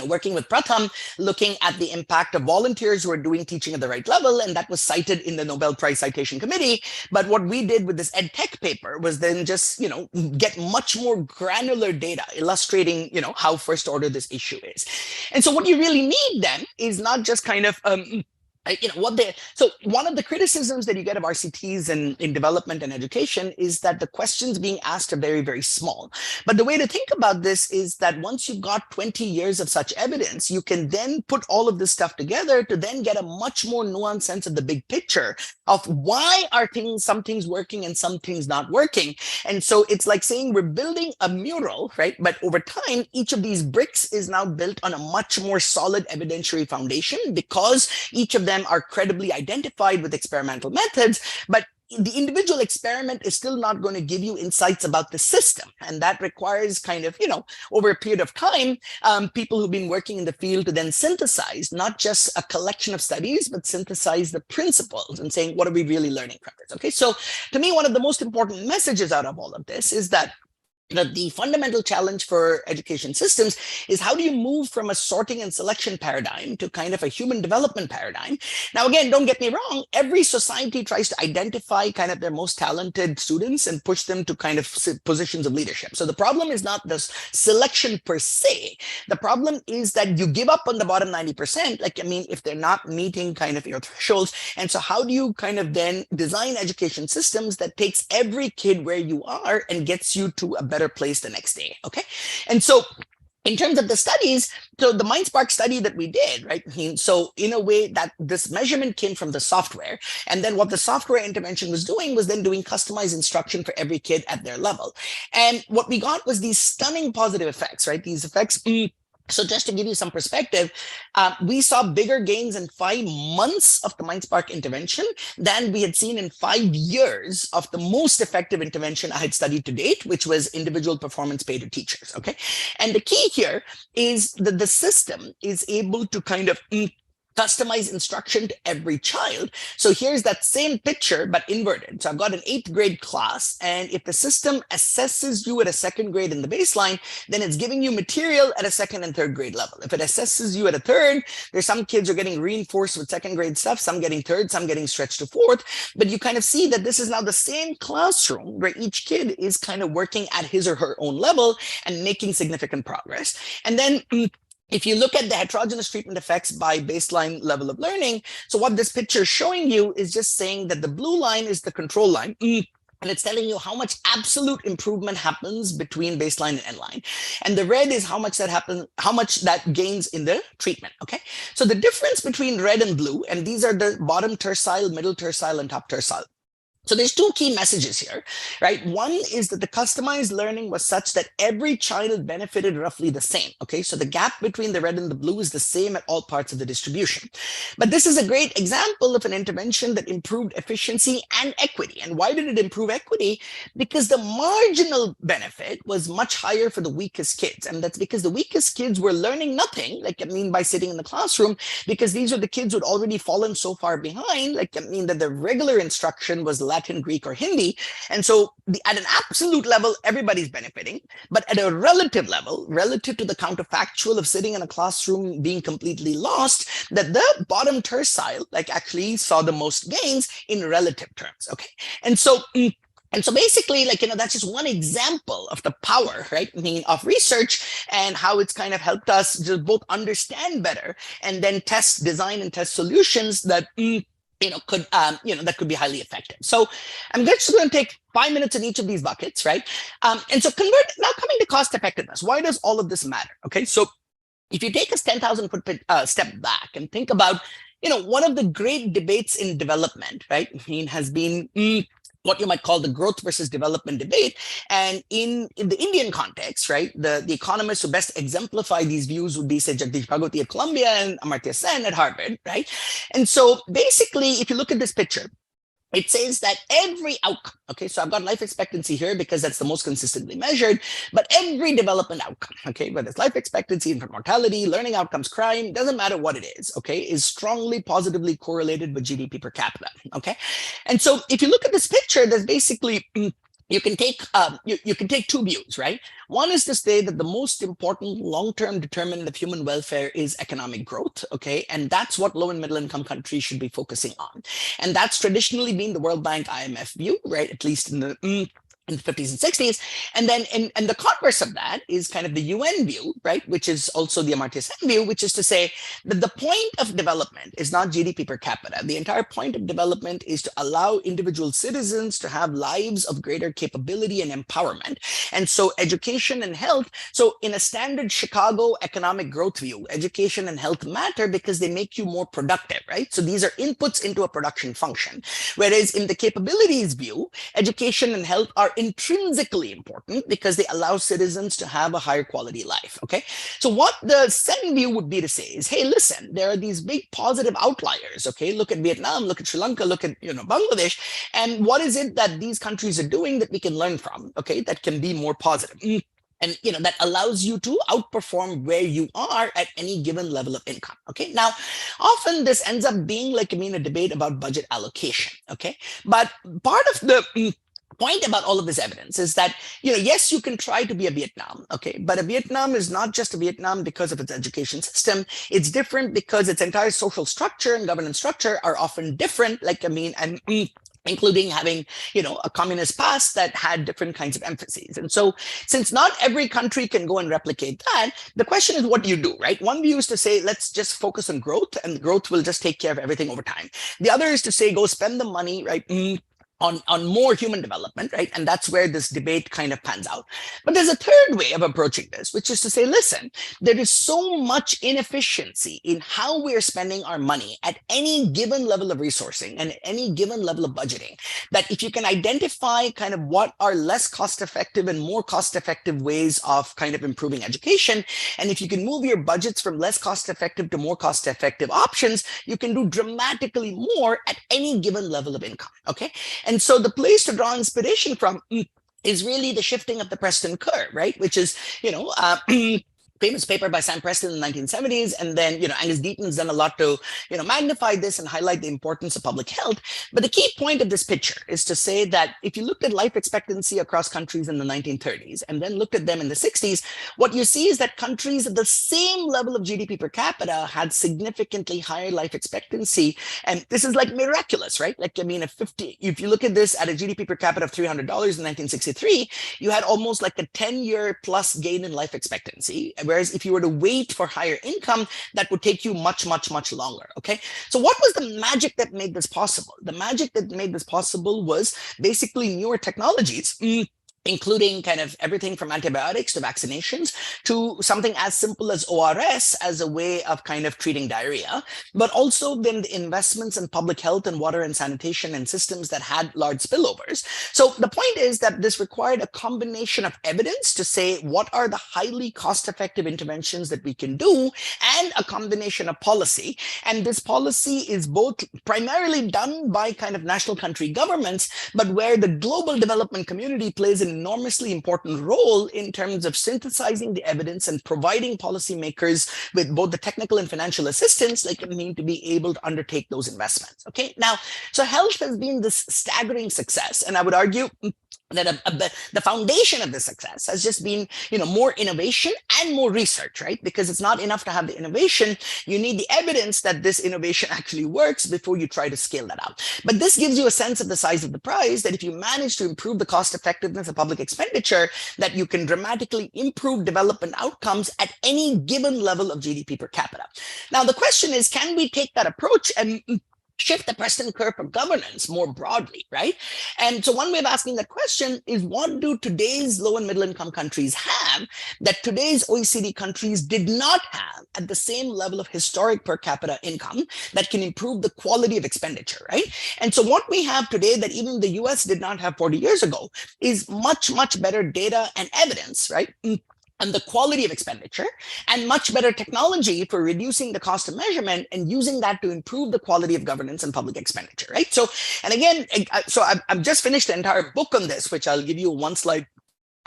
working with Pratham, looking at the impact of volunteers who are doing teaching at the right level. And that was cited in the Nobel Prize Citation Committee. But what we did with this EdTech paper was then just, get much more granular data illustrating, how first order this issue is. And so what you really need then is not just kind of, so one of the criticisms that you get of RCTs in development and education is that the questions being asked are very, very small. But the way to think about this is that once you've got 20 years of such evidence, you can then put all of this stuff together to then get a much more nuanced sense of the big picture of why are some things working and some things not working. And so it's like saying we're building a mural, right? But over time, each of these bricks is now built on a much more solid evidentiary foundation because each of them are credibly identified with experimental methods, but the individual experiment is still not going to give you insights about the system. And that requires kind of, over a period of time, people who've been working in the field to then synthesize not just a collection of studies, but synthesize the principles and saying, what are we really learning from this? Okay, so to me, one of the most important messages out of all of this is that the fundamental challenge for education systems is how do you move from a sorting and selection paradigm to kind of a human development paradigm? Now, again, don't get me wrong, every society tries to identify kind of their most talented students and push them to kind of positions of leadership. So the problem is not the selection per se. The problem is that you give up on the bottom 90%. Like, I mean, if they're not meeting kind of your thresholds. And so how do you kind of then design education systems that takes every kid where you are and gets you to a better place the next day? Okay. And so in terms of the studies, so the MindSpark study that we did, right? So in a way that this measurement came from the software, and then what the software intervention was doing was then doing customized instruction for every kid at their level. And what we got was these stunning positive effects, right? These effects. So just to give you some perspective, we saw bigger gains in 5 months of the MindSpark intervention than we had seen in 5 years of the most effective intervention I had studied to date, which was individual performance pay to teachers. Okay. And the key here is that the system is able to kind of customize instruction to every child. So here's that same picture, but inverted. So I've got an 8th grade class, and if the system assesses you at a 2nd grade in the baseline, then it's giving you material at a 2nd and 3rd grade level. If it assesses you at a 3rd, there's some kids are getting reinforced with 2nd grade stuff, some getting 3rd, some getting stretched to 4th. But you kind of see that this is now the same classroom where each kid is kind of working at his or her own level and making significant progress. And then if you look at the heterogeneous treatment effects by baseline level of learning, so what this picture is showing you is just saying that the blue line is the control line. And it's telling you how much absolute improvement happens between baseline and end line. And the red is how much that happens, how much that gains in the treatment. Okay. So the difference between red and blue, and these are the bottom tercile, middle tercile, and top tercile. So there's 2 key messages here, right? One is that the customized learning was such that every child benefited roughly the same. Okay, so the gap between the red and the blue is the same at all parts of the distribution. But this is a great example of an intervention that improved efficiency and equity. And why did it improve equity? Because the marginal benefit was much higher for the weakest kids. And that's because the weakest kids were learning nothing, like, I mean, by sitting in the classroom, because these are the kids who had already fallen so far behind, like, I mean, that the regular instruction was Latin, Greek, or Hindi. And so at an absolute level, everybody's benefiting. But at a relative level, relative to the counterfactual of sitting in a classroom being completely lost, that the bottom tercile like actually saw the most gains in relative terms. Okay. And so basically, like, you know, that's just one example of the power, right, I mean, of research and how it's kind of helped us just both understand better and then design and test solutions that that could be highly effective. So I'm just going to take 5 minutes in each of these buckets, right? And so now coming to cost effectiveness, why does all of this matter? Okay, so if you take a 10,000 foot step back and think about, one of the great debates in development, right, I mean, has been what you might call the growth versus development debate. And in the Indian context, right, the economists who best exemplify these views would be, say, Jagdish Bhagwati at Columbia and Amartya Sen at Harvard, right? And so basically, if you look at this picture, it says that every outcome, okay, so I've got life expectancy here because that's the most consistently measured, but every development outcome, okay, whether it's life expectancy, infant mortality, learning outcomes, crime, doesn't matter what it is, okay, is strongly positively correlated with GDP per capita, okay? And so if you look at this picture, there's basically you can take 2 views, right? One is to say that the most important long-term determinant of human welfare is economic growth, okay? And that's what low and middle income countries should be focusing on. And that's traditionally been the World Bank IMF view, right? At least in the 50s and 60s. And then and the converse of that is kind of the UN view, right? Which is also the Amartya Sen view, which is to say that the point of development is not GDP per capita. The entire point of development is to allow individual citizens to have lives of greater capability and empowerment. And so education and health, so in a standard Chicago economic growth view, education and health matter because they make you more productive, right? So these are inputs into a production function. Whereas in the capabilities view, education and health are intrinsically important because they allow citizens to have a higher quality life, okay? So what the Sen view would be to say is, hey, listen, there are these big positive outliers, okay? Look at Vietnam, look at Sri Lanka, look at, Bangladesh, and what is it that these countries are doing that we can learn from, okay? That can be more positive. And that allows you to outperform where you are at any given level of income. Okay. Now, often this ends up being a debate about budget allocation. Okay. But part of the point about all of this evidence is that, yes, you can try to be a Vietnam, okay, but a Vietnam is not just a Vietnam because of its education system. It's different because its entire social structure and governance structure are often different. Including having, a communist past that had different kinds of emphases. And so, since not every country can go and replicate that, the question is, what do you do, right? One view is to say, let's just focus on growth, and growth will just take care of everything over time. The other is to say, go spend the money, right? On more human development, right? And that's where this debate kind of pans out. But there's a third way of approaching this, which is to say, listen, there is so much inefficiency in how we're spending our money at any given level of resourcing and at any given level of budgeting, that if you can identify kind of what are less cost-effective and more cost-effective ways of kind of improving education, and if you can move your budgets from less cost-effective to more cost-effective options, you can do dramatically more at any given level of income, okay? And so the place to draw inspiration from is really the shifting of the Preston curve, right? Which is, famous paper by Sam Preston in the 1970s. And then, Angus Deaton's done a lot to, magnify this and highlight the importance of public health. But the key point of this picture is to say that if you looked at life expectancy across countries in the 1930s and then looked at them in the 60s, what you see is that countries at the same level of GDP per capita had significantly higher life expectancy. And this is like miraculous, right? If you look at this at a GDP per capita of $300 in 1963, you had almost like a 10-year plus gain in life expectancy. Whereas if you were to wait for higher income, that would take you much, much, much longer. Okay. So what was the magic that made this possible? The magic that made this possible was basically newer technologies, including kind of everything from antibiotics to vaccinations to something as simple as ORS as a way of kind of treating diarrhea, but also then the investments in public health and water and sanitation and systems that had large spillovers. So the point is that this required a combination of evidence to say what are the highly cost-effective interventions that we can do, and a combination of policy. And this policy is both primarily done by kind of national country governments, but where the global development community plays an enormously important role in terms of synthesizing the evidence and providing policymakers with both the technical and financial assistance to be able to undertake those investments. Okay, now, so health has been this staggering success, and I would argue that the foundation of the success has just been, more innovation and more research, right? Because it's not enough to have the innovation. You need the evidence that this innovation actually works before you try to scale that out. But this gives you a sense of the size of the prize, that if you manage to improve the cost effectiveness of public expenditure, that you can dramatically improve development outcomes at any given level of GDP per capita. Now, the question is, can we take that approach and shift the Preston curve for governance more broadly, right? And so one way of asking that question is, what do today's low and middle income countries have that today's OECD countries did not have at the same level of historic per capita income that can improve the quality of expenditure, right? And so what we have today that even the US did not have 40 years ago is much, much better data and evidence, right? And the quality of expenditure, and much better technology for reducing the cost of measurement and using that to improve the quality of governance and public expenditure, right? So, and again, so I've just finished the entire book on this, which I'll give you one slide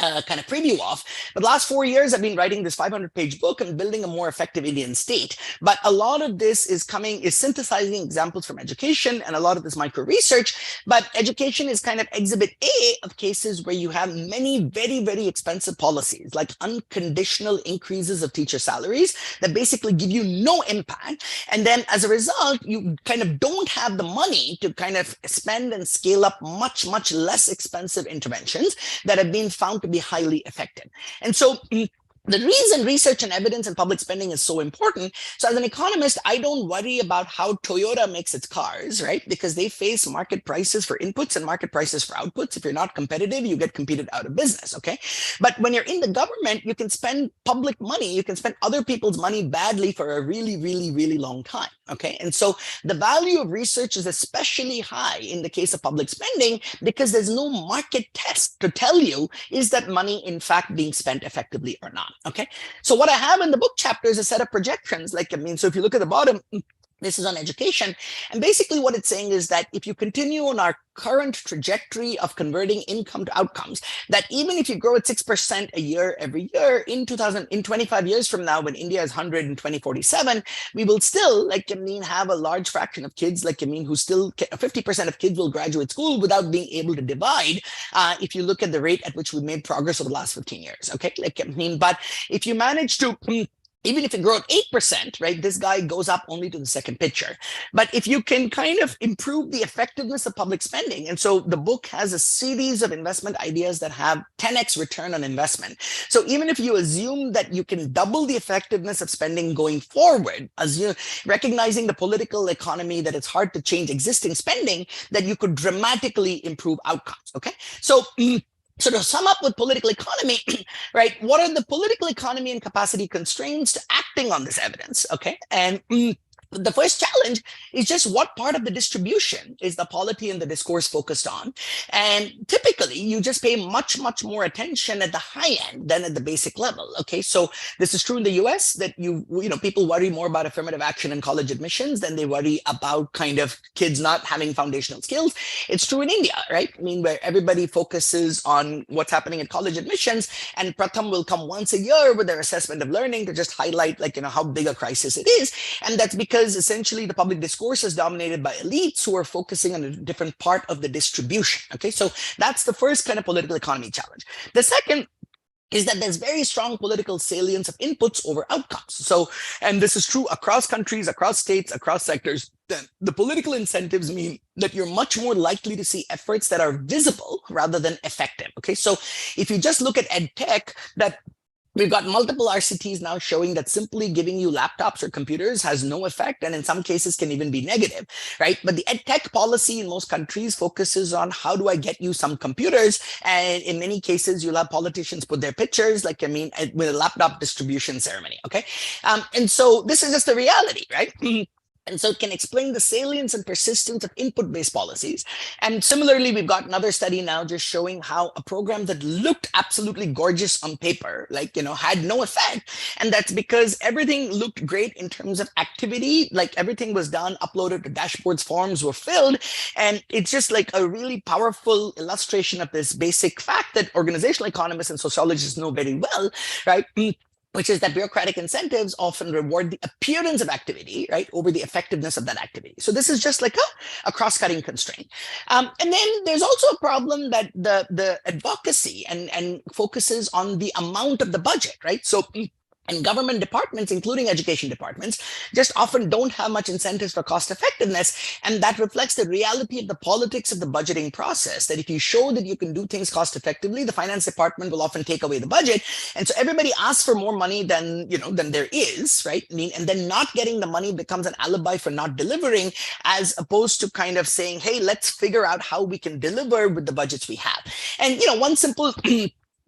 kind of preview of. But the last 4 years, I've been writing this 500-page book and building a more effective Indian state. But a lot of this is synthesizing examples from education and a lot of this micro research. But education is kind of exhibit A of cases where you have many very, very expensive policies, like unconditional increases of teacher salaries that basically give you no impact. And then as a result, you kind of don't have the money to kind of spend and scale up much, much less expensive interventions that have been found to be highly effective. And so the reason research and evidence and public spending is so important. So as an economist, I don't worry about how Toyota makes its cars, right? Because they face market prices for inputs and market prices for outputs. If you're not competitive, you get competed out of business, okay? But when you're in the government, you can spend public money, you can spend other people's money badly for a really, really, really long time, okay? And so the value of research is especially high in the case of public spending because there's no market test to tell you, is that money in fact being spent effectively or not? Okay, so what I have in the book chapter is a set of projections. So if you look at the bottom, This is on education. And basically what it's saying is that if you continue on our current trajectory of converting income to outcomes, that even if you grow at 6% a year every year in 25 years from now, when India is 100 in 2047, we will still, have a large fraction of kids, who still 50% of kids will graduate school without being able to divide. If you look at the rate at which we made progress over the last 15 years, okay? But if you manage to even if it grows 8%, right, this guy goes up only to the second picture. But if you can kind of improve the effectiveness of public spending, and so the book has a series of investment ideas that have 10x return on investment. So even if you assume that you can double the effectiveness of spending going forward, recognizing the political economy, that it's hard to change existing spending, that you could dramatically improve outcomes, okay? So to sum up with political economy, right, what are the political economy and capacity constraints to acting on this evidence, okay? And the first challenge is just what part of the distribution is the polity and the discourse focused on. And typically, you just pay much, much more attention at the high end than at the basic level, okay? So this is true in the US, that people worry more about affirmative action in college admissions than they worry about kind of kids not having foundational skills. It's true in India, right? Where everybody focuses on what's happening at college admissions, and Pratham will come once a year with their assessment of learning to just highlight how big a crisis it is. And that's because essentially the public discourse is dominated by elites who are focusing on a different part of the distribution. Okay, so that's the first kind of political economy challenge. The second is that there's very strong political salience of inputs over outcomes. So, and this is true across countries, across states, across sectors. The political incentives mean that you're much more likely to see efforts that are visible rather than effective. Okay, so if you just look at ed tech, that we've got multiple RCTs now showing that simply giving you laptops or computers has no effect, and in some cases can even be negative, right? But the ed tech policy in most countries focuses on how do I get you some computers, and in many cases you'll have politicians put their pictures, with a laptop distribution ceremony, okay? And so this is just the reality, right? And so it can explain the salience and persistence of input-based policies. And similarly, we've got another study now just showing how a program that looked absolutely gorgeous on paper, had no effect. And that's because everything looked great in terms of activity, everything was done, uploaded to dashboards, forms were filled. And it's just a really powerful illustration of this basic fact that organizational economists and sociologists know very well, right? Which is that bureaucratic incentives often reward the appearance of activity, right, over the effectiveness of that activity. So this is just a cross-cutting constraint. And then there's also a problem that the advocacy and focuses on the amount of the budget, right? So and government departments, including education departments, just often don't have much incentives for cost effectiveness. And that reflects the reality of the politics of the budgeting process, that if you show that you can do things cost effectively, the finance department will often take away the budget. And so everybody asks for more money than there is, right? And then not getting the money becomes an alibi for not delivering, as opposed to kind of saying, hey, let's figure out how we can deliver with the budgets we have. And, one simple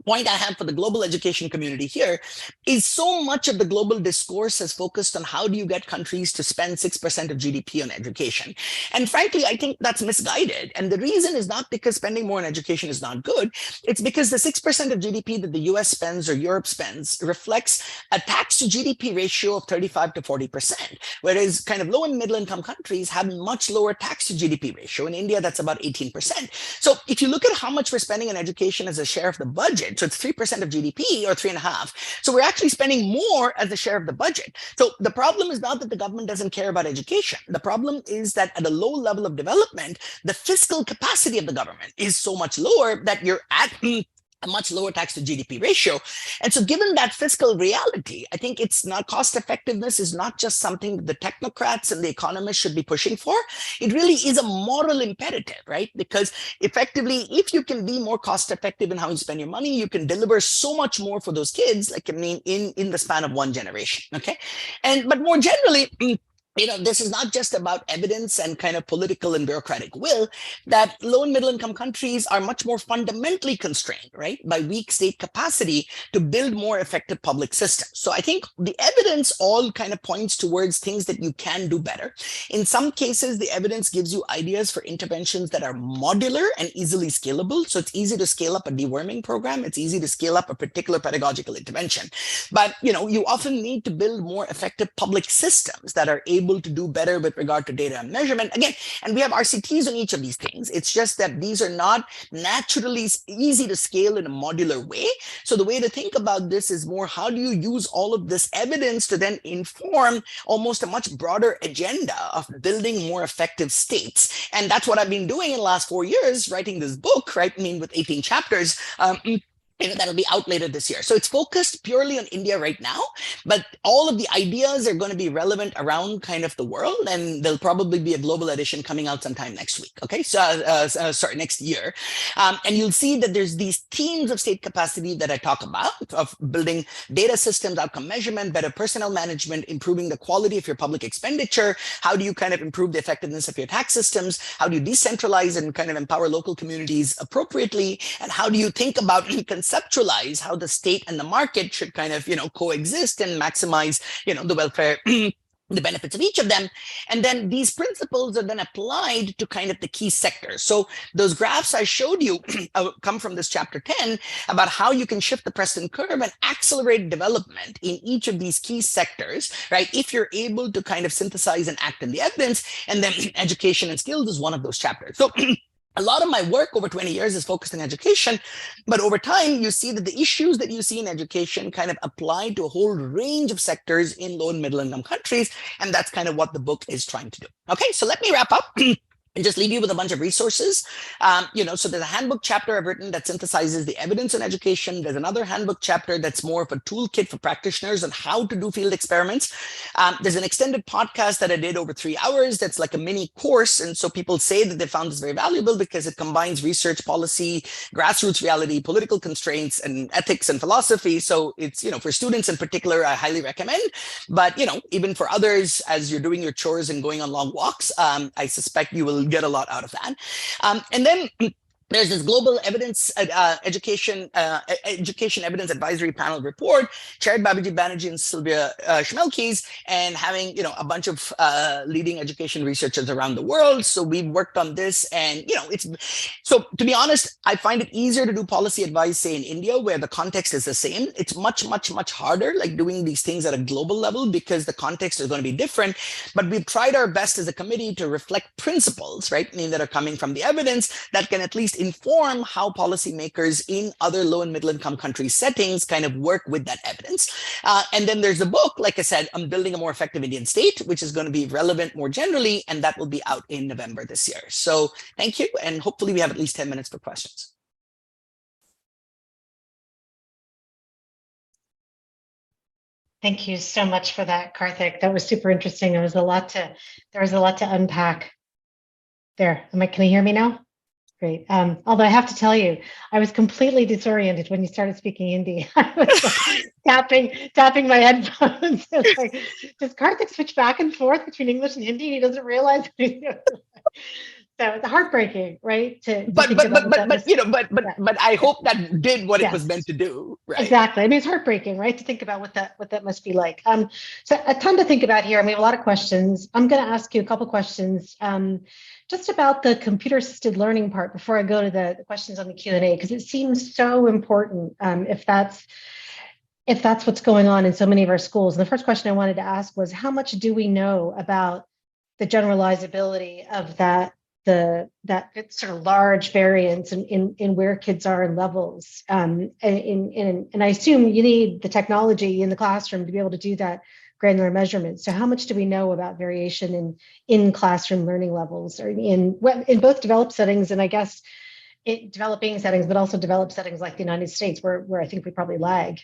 point I have for the global education community here is so much of the global discourse has focused on how do you get countries to spend 6% of GDP on education. And frankly, I think that's misguided. And the reason is not because spending more on education is not good. It's because the 6% of GDP that the US spends or Europe spends reflects a tax to GDP ratio of 35 to 40%, whereas kind of low and middle income countries have much lower tax to GDP ratio. In India, that's about 18%. So if you look at how much we're spending on education as a share of the budget, so it's 3% of GDP or 3.5%. So we're actually spending more as a share of the budget. So the problem is not that the government doesn't care about education. The problem is that at a low level of development, the fiscal capacity of the government is so much lower that you're at a much lower tax to GDP ratio. And so given that fiscal reality, I think it's not cost effectiveness is not just something the technocrats and the economists should be pushing for. It really is a moral imperative, right? Because effectively, if you can be more cost effective in how you spend your money, you can deliver so much more for those kids, in the span of one generation, okay? But more generally, this is not just about evidence and kind of political and bureaucratic will, that low and middle income countries are much more fundamentally constrained, right, by weak state capacity to build more effective public systems. So I think the evidence all kind of points towards things that you can do better. In some cases, the evidence gives you ideas for interventions that are modular and easily scalable. So it's easy to scale up a deworming program. It's easy to scale up a particular pedagogical intervention. But, you often need to build more effective public systems that are able able to do better with regard to data and measurement. Again, and we have RCTs on each of these things. It's just that these are not naturally easy to scale in a modular way. So the way to think about this is more, how do you use all of this evidence to then inform almost a much broader agenda of building more effective states? And that's what I've been doing in the last 4 years, writing this book, right? I mean, with 18 chapters. That'll be out later this year. So it's focused purely on India right now, but all of the ideas are going to be relevant around kind of the world, and there'll probably be a global edition coming out sometime next week. Okay, so sorry, next year. And you'll see that there's these themes of state capacity that I talk about, of building data systems, outcome measurement, better personnel management, improving the quality of your public expenditure. How do you kind of improve the effectiveness of your tax systems? How do you decentralize and kind of empower local communities appropriately? And how do you think about conceptualize how the state and the market should kind of, coexist and maximize, the welfare, the benefits of each of them? And then these principles are then applied to kind of the key sectors. So those graphs I showed you come from this chapter 10 about how you can shift the Preston curve and accelerate development in each of these key sectors, right? If you're able to kind of synthesize and act on the evidence. And then education and skills is one of those chapters. So a lot of my work over 20 years is focused on education, but over time, you see that the issues that you see in education kind of apply to a whole range of sectors in low and middle income countries. And that's kind of what the book is trying to do. Okay, so let me wrap up. And just leave you with a bunch of resources. So there's a handbook chapter I've written that synthesizes the evidence in education. There's another handbook chapter that's more of a toolkit for practitioners on how to do field experiments. There's an extended podcast that I did over 3 hours that's like a mini course. And so people say that they found this very valuable because it combines research, policy, grassroots reality, political constraints, and ethics and philosophy. So it's, for students in particular, I highly recommend. But, even for others, as you're doing your chores and going on long walks, I suspect you will get a lot out of that. And then there's this global evidence education evidence advisory panel report chaired by Abhijit Banerjee and Sylvia Schmelkes, and having a bunch of leading education researchers around the world. So we've worked on this, and it's so, to be honest, I find it easier to do policy advice, say in India, where the context is the same. It's much harder, like doing these things at a global level, because the context is going to be different. But we've tried our best as a committee to reflect principles, right, that are coming from the evidence that can at least inform how policymakers in other low and middle income country settings kind of work with that evidence. And then there's a book, like I said, on building a more effective Indian state, which is going to be relevant more generally, and that will be out in November this year. So thank you, and hopefully we have at least 10 minutes for questions. Thank you so much for that, Karthik. That was super interesting. There was a lot to unpack there. Can you hear me now? Great. Although I have to tell you, I was completely disoriented when you started speaking Hindi. I was like, tapping my headphones. Like, does Karthik switch back and forth between English and Hindi? And he doesn't realize. So it's heartbreaking, right? But I hope that did what yes, it was meant to do. Right? Exactly. I mean, it's heartbreaking, right? To think about what that must be like. So a ton to think about here. I mean, a lot of questions. I'm going to ask you a couple questions just about the computer-assisted learning part before I go to the questions on the Q&A, because it seems so important if that's what's going on in so many of our schools. And the first question I wanted to ask was, how much do we know about the generalizability of that sort of large variance in where kids are in levels? And I assume you need the technology in the classroom to be able to do that granular measurement. So how much do we know about variation in classroom learning levels, or in both developed settings and I guess developing settings, but also developed settings like the United States, where I think we probably lag?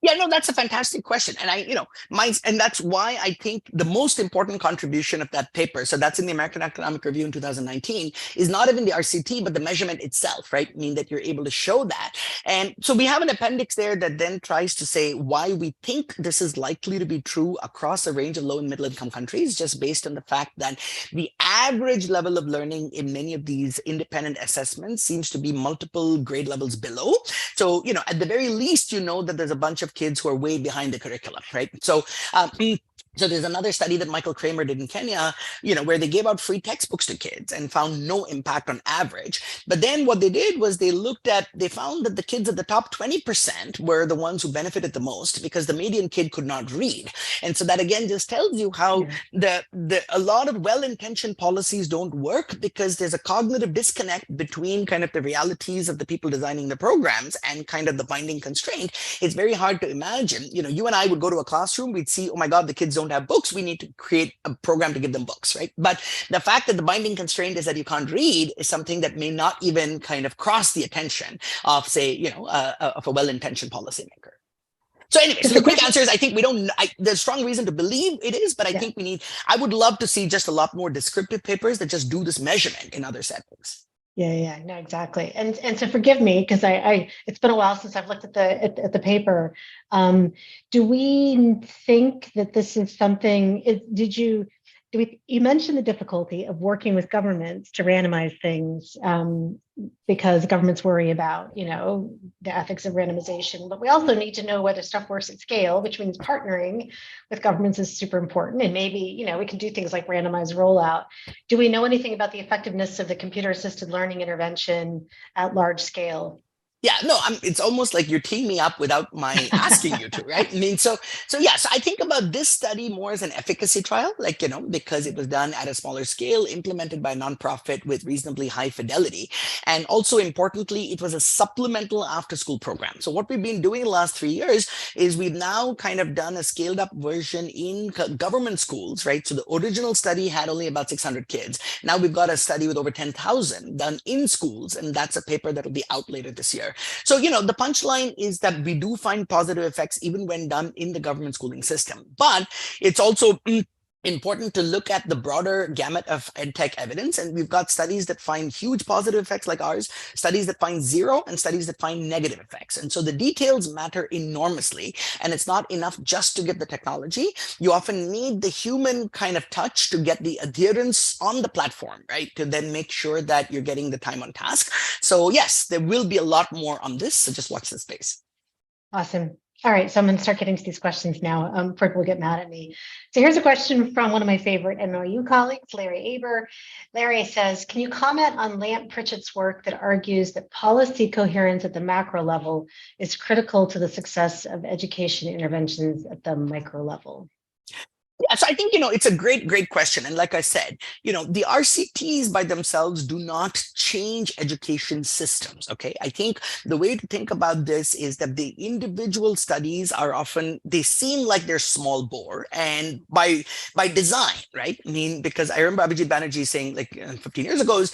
Yeah, no, that's a fantastic question. And and that's why I think the most important contribution of that paper, so that's in the American Economic Review in 2019, is not even the RCT, but the measurement itself, right? I mean, that you're able to show that. And so we have an appendix there that then tries to say why we think this is likely to be true across a range of low and middle income countries, just based on the fact that the average level of learning in many of these independent assessments seems to be multiple grade levels below. So, at the very least, that there's a bunch of kids who are way behind the curriculum, right? So So there's another study that Michael Kramer did in Kenya, where they gave out free textbooks to kids and found no impact on average. But then what they did was they found that the kids at the top 20% were the ones who benefited the most because the median kid could not read. And so that again just tells you how a lot of well-intentioned policies don't work because there's a cognitive disconnect between kind of the realities of the people designing the programs and kind of the binding constraint. It's very hard to imagine. You and I would go to a classroom, we'd see, oh my God, the kids don't have books. We need to create a program to give them books, right? But the fact that the binding constraint is that you can't read is something that may not even kind of cross the attention of, say, of a well-intentioned policymaker. So anyway, so the quick answer is I think we don't, there's strong reason to believe it is, but I think I would love to see just a lot more descriptive papers that just do this measurement in other settings. Yeah, no, exactly. And so forgive me, because it's been a while since I've looked at the paper. Do we think that this is something, you mentioned the difficulty of working with governments to randomize things because governments worry about, the ethics of randomization, but we also need to know whether stuff works at scale, which means partnering with governments is super important. And maybe, we can do things like randomized rollout. Do we know anything about the effectiveness of the computer-assisted learning intervention at large scale? Yeah, no, it's almost like you're teeing me up without my asking you to, right? I mean, so I think about this study more as an efficacy trial, because it was done at a smaller scale, implemented by a nonprofit with reasonably high fidelity. And also importantly, it was a supplemental after-school program. So what we've been doing the last 3 years is we've now kind of done a scaled up version in government schools, right? So the original study had only about 600 kids. Now we've got a study with over 10,000 done in schools, and that's a paper that will be out later this year. So, the punchline is that we do find positive effects even when done in the government schooling system. But it's also important to look at the broader gamut of edtech evidence. And we've got studies that find huge positive effects like ours, studies that find zero, and studies that find negative effects. And so the details matter enormously. And it's not enough just to get the technology. You often need the human kind of touch to get the adherence on the platform, right? To then make sure that you're getting the time on task. So yes, there will be a lot more on this. So just watch this space. Awesome. All right, so I'm going to start getting to these questions now. People will get mad at me. So here's a question from one of my favorite NYU colleagues, Larry Aber. Larry says, can you comment on Lant Pritchett's work that argues that policy coherence at the macro level is critical to the success of education interventions at the micro level? Yeah, so I think, it's a great question. And like I said, the RCTs by themselves do not change education systems, okay? I think the way to think about this is that the individual studies are often, they seem like they're small bore and by design, right? I mean, because I remember Abhijit Banerjee saying 15 years ago,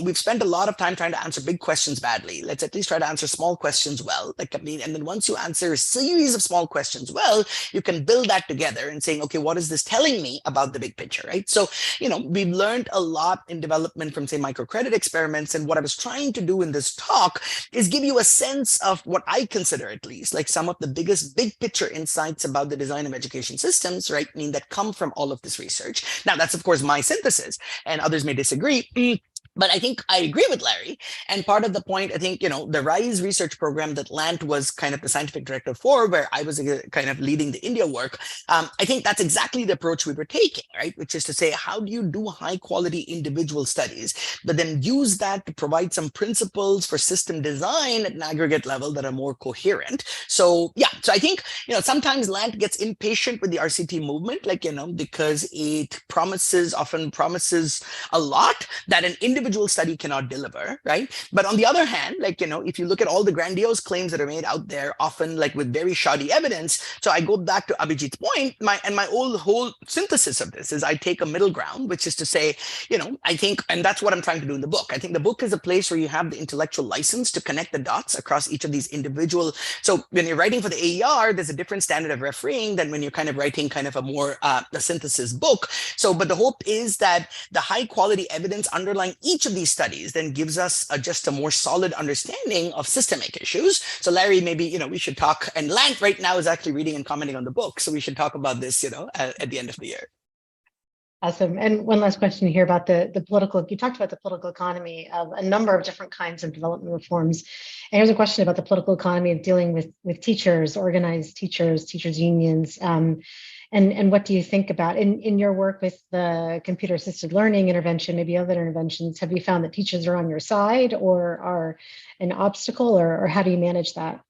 we've spent a lot of time trying to answer big questions badly. Let's at least try to answer small questions well. And then once you answer a series of small questions well, you can build that together and saying, okay, what is this telling me about the big picture, right? So, we've learned a lot in development from, say, microcredit experiments. And what I was trying to do in this talk is give you a sense of what I consider, at least, like some of the biggest big picture insights about the design of education systems, right? I mean, that come from all of this research. Now, that's, of course, my synthesis, and others may disagree. But I think I agree with Larry. And part of the point, I think, the RISE research program that Lant was kind of the scientific director for, where I was kind of leading the India work, I think that's exactly the approach we were taking, right? Which is to say, how do you do high quality individual studies, but then use that to provide some principles for system design at an aggregate level that are more coherent. So yeah, so I think, sometimes Lant gets impatient with the RCT movement, because it often promises a lot that an individual study cannot deliver, right? But on the other hand, if you look at all the grandiose claims that are made out there, often with very shoddy evidence. So I go back to Abhijit's point, my whole synthesis of this is I take a middle ground, which is to say, I think, and that's what I'm trying to do in the book. I think the book is a place where you have the intellectual license to connect the dots across each of these individual. So when you're writing for the AER, there's a different standard of refereeing than when you're kind of writing kind of a more a synthesis book. So, but the hope is that the high quality evidence underlying each of these studies then gives us just a more solid understanding of systemic issues. So Larry, maybe, we should talk, and Lant right now is actually reading and commenting on the book. So we should talk about this, at the end of the year. Awesome. And one last question here about the political, you talked about the political economy of a number of different kinds of development reforms. And here's a question about the political economy of dealing with teachers, organized teachers unions. And what do you think about in your work with the computer assisted learning intervention, maybe other interventions? Have you found that teachers are on your side or are an obstacle, or how do you manage that?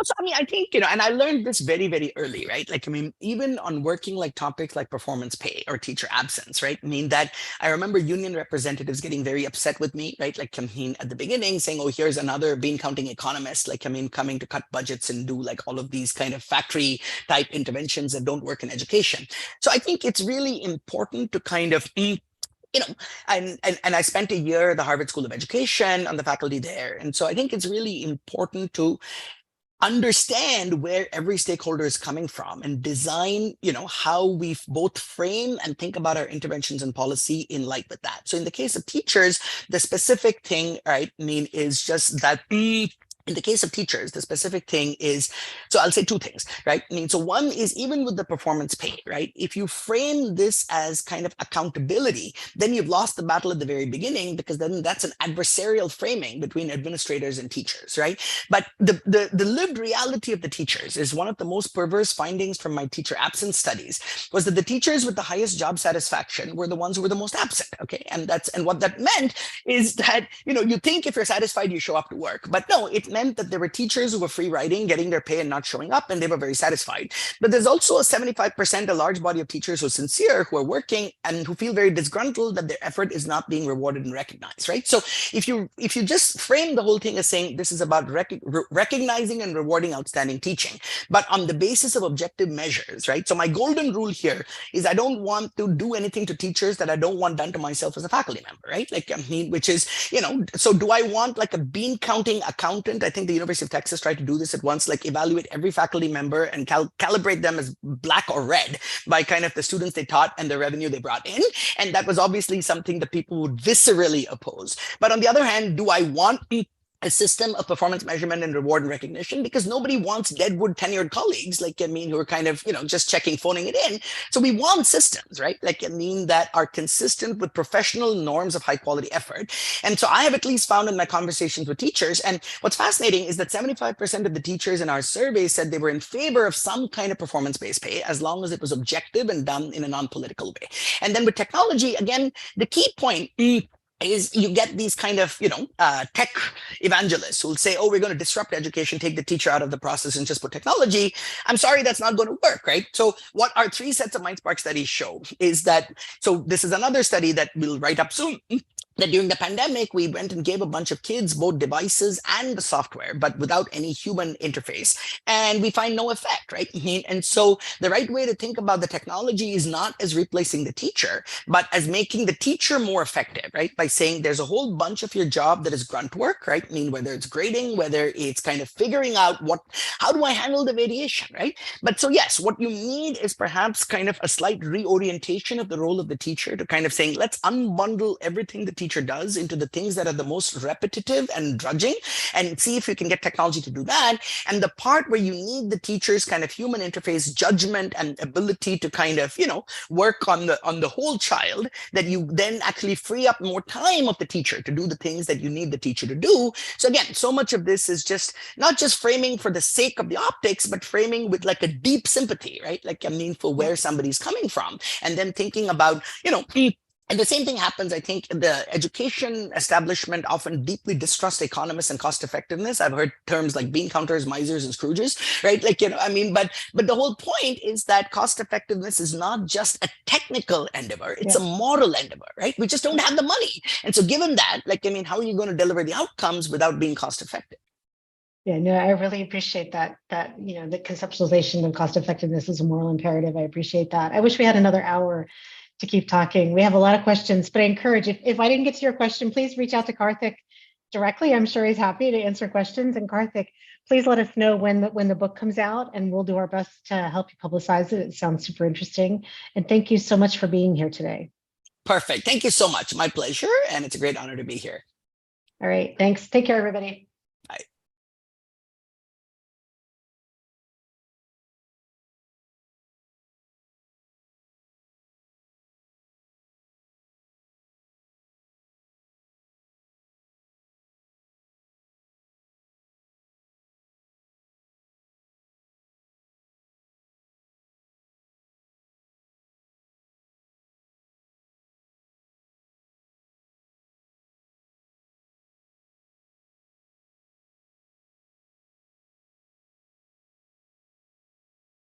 So, I mean, I think, and I learned this very, very early, right? Like, I mean, even on working like topics like performance pay or teacher absence, right? I mean, that I remember union representatives getting very upset with me, right? Like, I mean, at the beginning saying, oh, here's another bean counting economist, like, I mean, coming to cut budgets and do like all of these kind of factory type interventions that don't work in education. So I think it's really important to kind of and I spent a year at the Harvard School of Education on the faculty there. And so I think it's really important to understand where every stakeholder is coming from and design, how we both frame and think about our interventions and policy in light with that. So in the case of teachers, the specific thing, right, I mean, is just that in the case of teachers, the specific thing is, so I'll say two things, right? I mean, so one is even with the performance pay, right? If you frame this as kind of accountability, then you've lost the battle at the very beginning, because then that's an adversarial framing between administrators and teachers, right? But the lived reality of the teachers is one of the most perverse findings from my teacher absence studies was that the teachers with the highest job satisfaction were the ones who were the most absent, okay? And what that meant is that, you think if you're satisfied, you show up to work, but no, it meant that there were teachers who were free riding, getting their pay and not showing up, and they were very satisfied. But there's also a 75%, a large body of teachers who are sincere, who are working, and who feel very disgruntled that their effort is not being rewarded and recognized, right? So if you just frame the whole thing as saying this is about recognizing and rewarding outstanding teaching, but on the basis of objective measures, right? So my golden rule here is I don't want to do anything to teachers that I don't want done to myself as a faculty member, right? Like, I mean, which is, so do I want like a bean counting accountant? I think the University of Texas tried to do this at once, like evaluate every faculty member and calibrate them as black or red by kind of the students they taught and the revenue they brought in. And that was obviously something that people would viscerally oppose. But on the other hand, do I want a system of performance measurement and reward and recognition? Because nobody wants deadwood tenured colleagues, like, I mean, who are kind of, just checking, phoning it in. So we want systems, right? Like, I mean, that are consistent with professional norms of high quality effort. And so I have at least found in my conversations with teachers, and what's fascinating is that 75% of the teachers in our survey said they were in favor of some kind of performance-based pay, as long as it was objective and done in a non-political way. And then with technology, again, the key point is you get these kind of, tech evangelists who'll say, oh, we're going to disrupt education, take the teacher out of the process and just put technology. I'm sorry, that's not going to work, right? So what our 3 sets of MindSpark studies show is that, so this is another study that we'll write up soon, that during the pandemic, we went and gave a bunch of kids both devices and the software, but without any human interface. And we find no effect, right? And so the right way to think about the technology is not as replacing the teacher, but as making the teacher more effective, right? By saying there's a whole bunch of your job that is grunt work, right? I mean, whether it's grading, whether it's kind of figuring out how do I handle the variation, right? But so yes, what you need is perhaps kind of a slight reorientation of the role of the teacher to kind of saying, let's unbundle everything the teacher does into the things that are the most repetitive and drudging, and see if you can get technology to do that. And the part where you need the teacher's kind of human interface judgment and ability to kind of, work on the whole child, that you then actually free up more time of the teacher to do the things that you need the teacher to do. So again, so much of this is just not just framing for the sake of the optics, but framing with like a deep sympathy, right? Like, I mean, for where somebody's coming from, and then thinking about, and the same thing happens, I think, the education establishment often deeply distrust economists and cost effectiveness. I've heard terms like bean counters, misers, and Scrooges, right? Like, I mean, but the whole point is that cost effectiveness is not just a technical endeavor, it's a moral endeavor, right? We just don't have the money. And so given that, like, I mean, how are you going to deliver the outcomes without being cost effective? Yeah, no, I really appreciate that, the conceptualization of cost effectiveness is a moral imperative. I appreciate that. I wish we had another hour to keep talking. We have a lot of questions, but I encourage, if I didn't get to your question, please reach out to Karthik directly. I'm sure he's happy to answer questions. And Karthik, please let us know when the book comes out, and we'll do our best to help you publicize it. It sounds super interesting. And thank you so much for being here today. Perfect. Thank you so much. My pleasure. And it's a great honor to be here. All right. Thanks. Take care, everybody. Bye.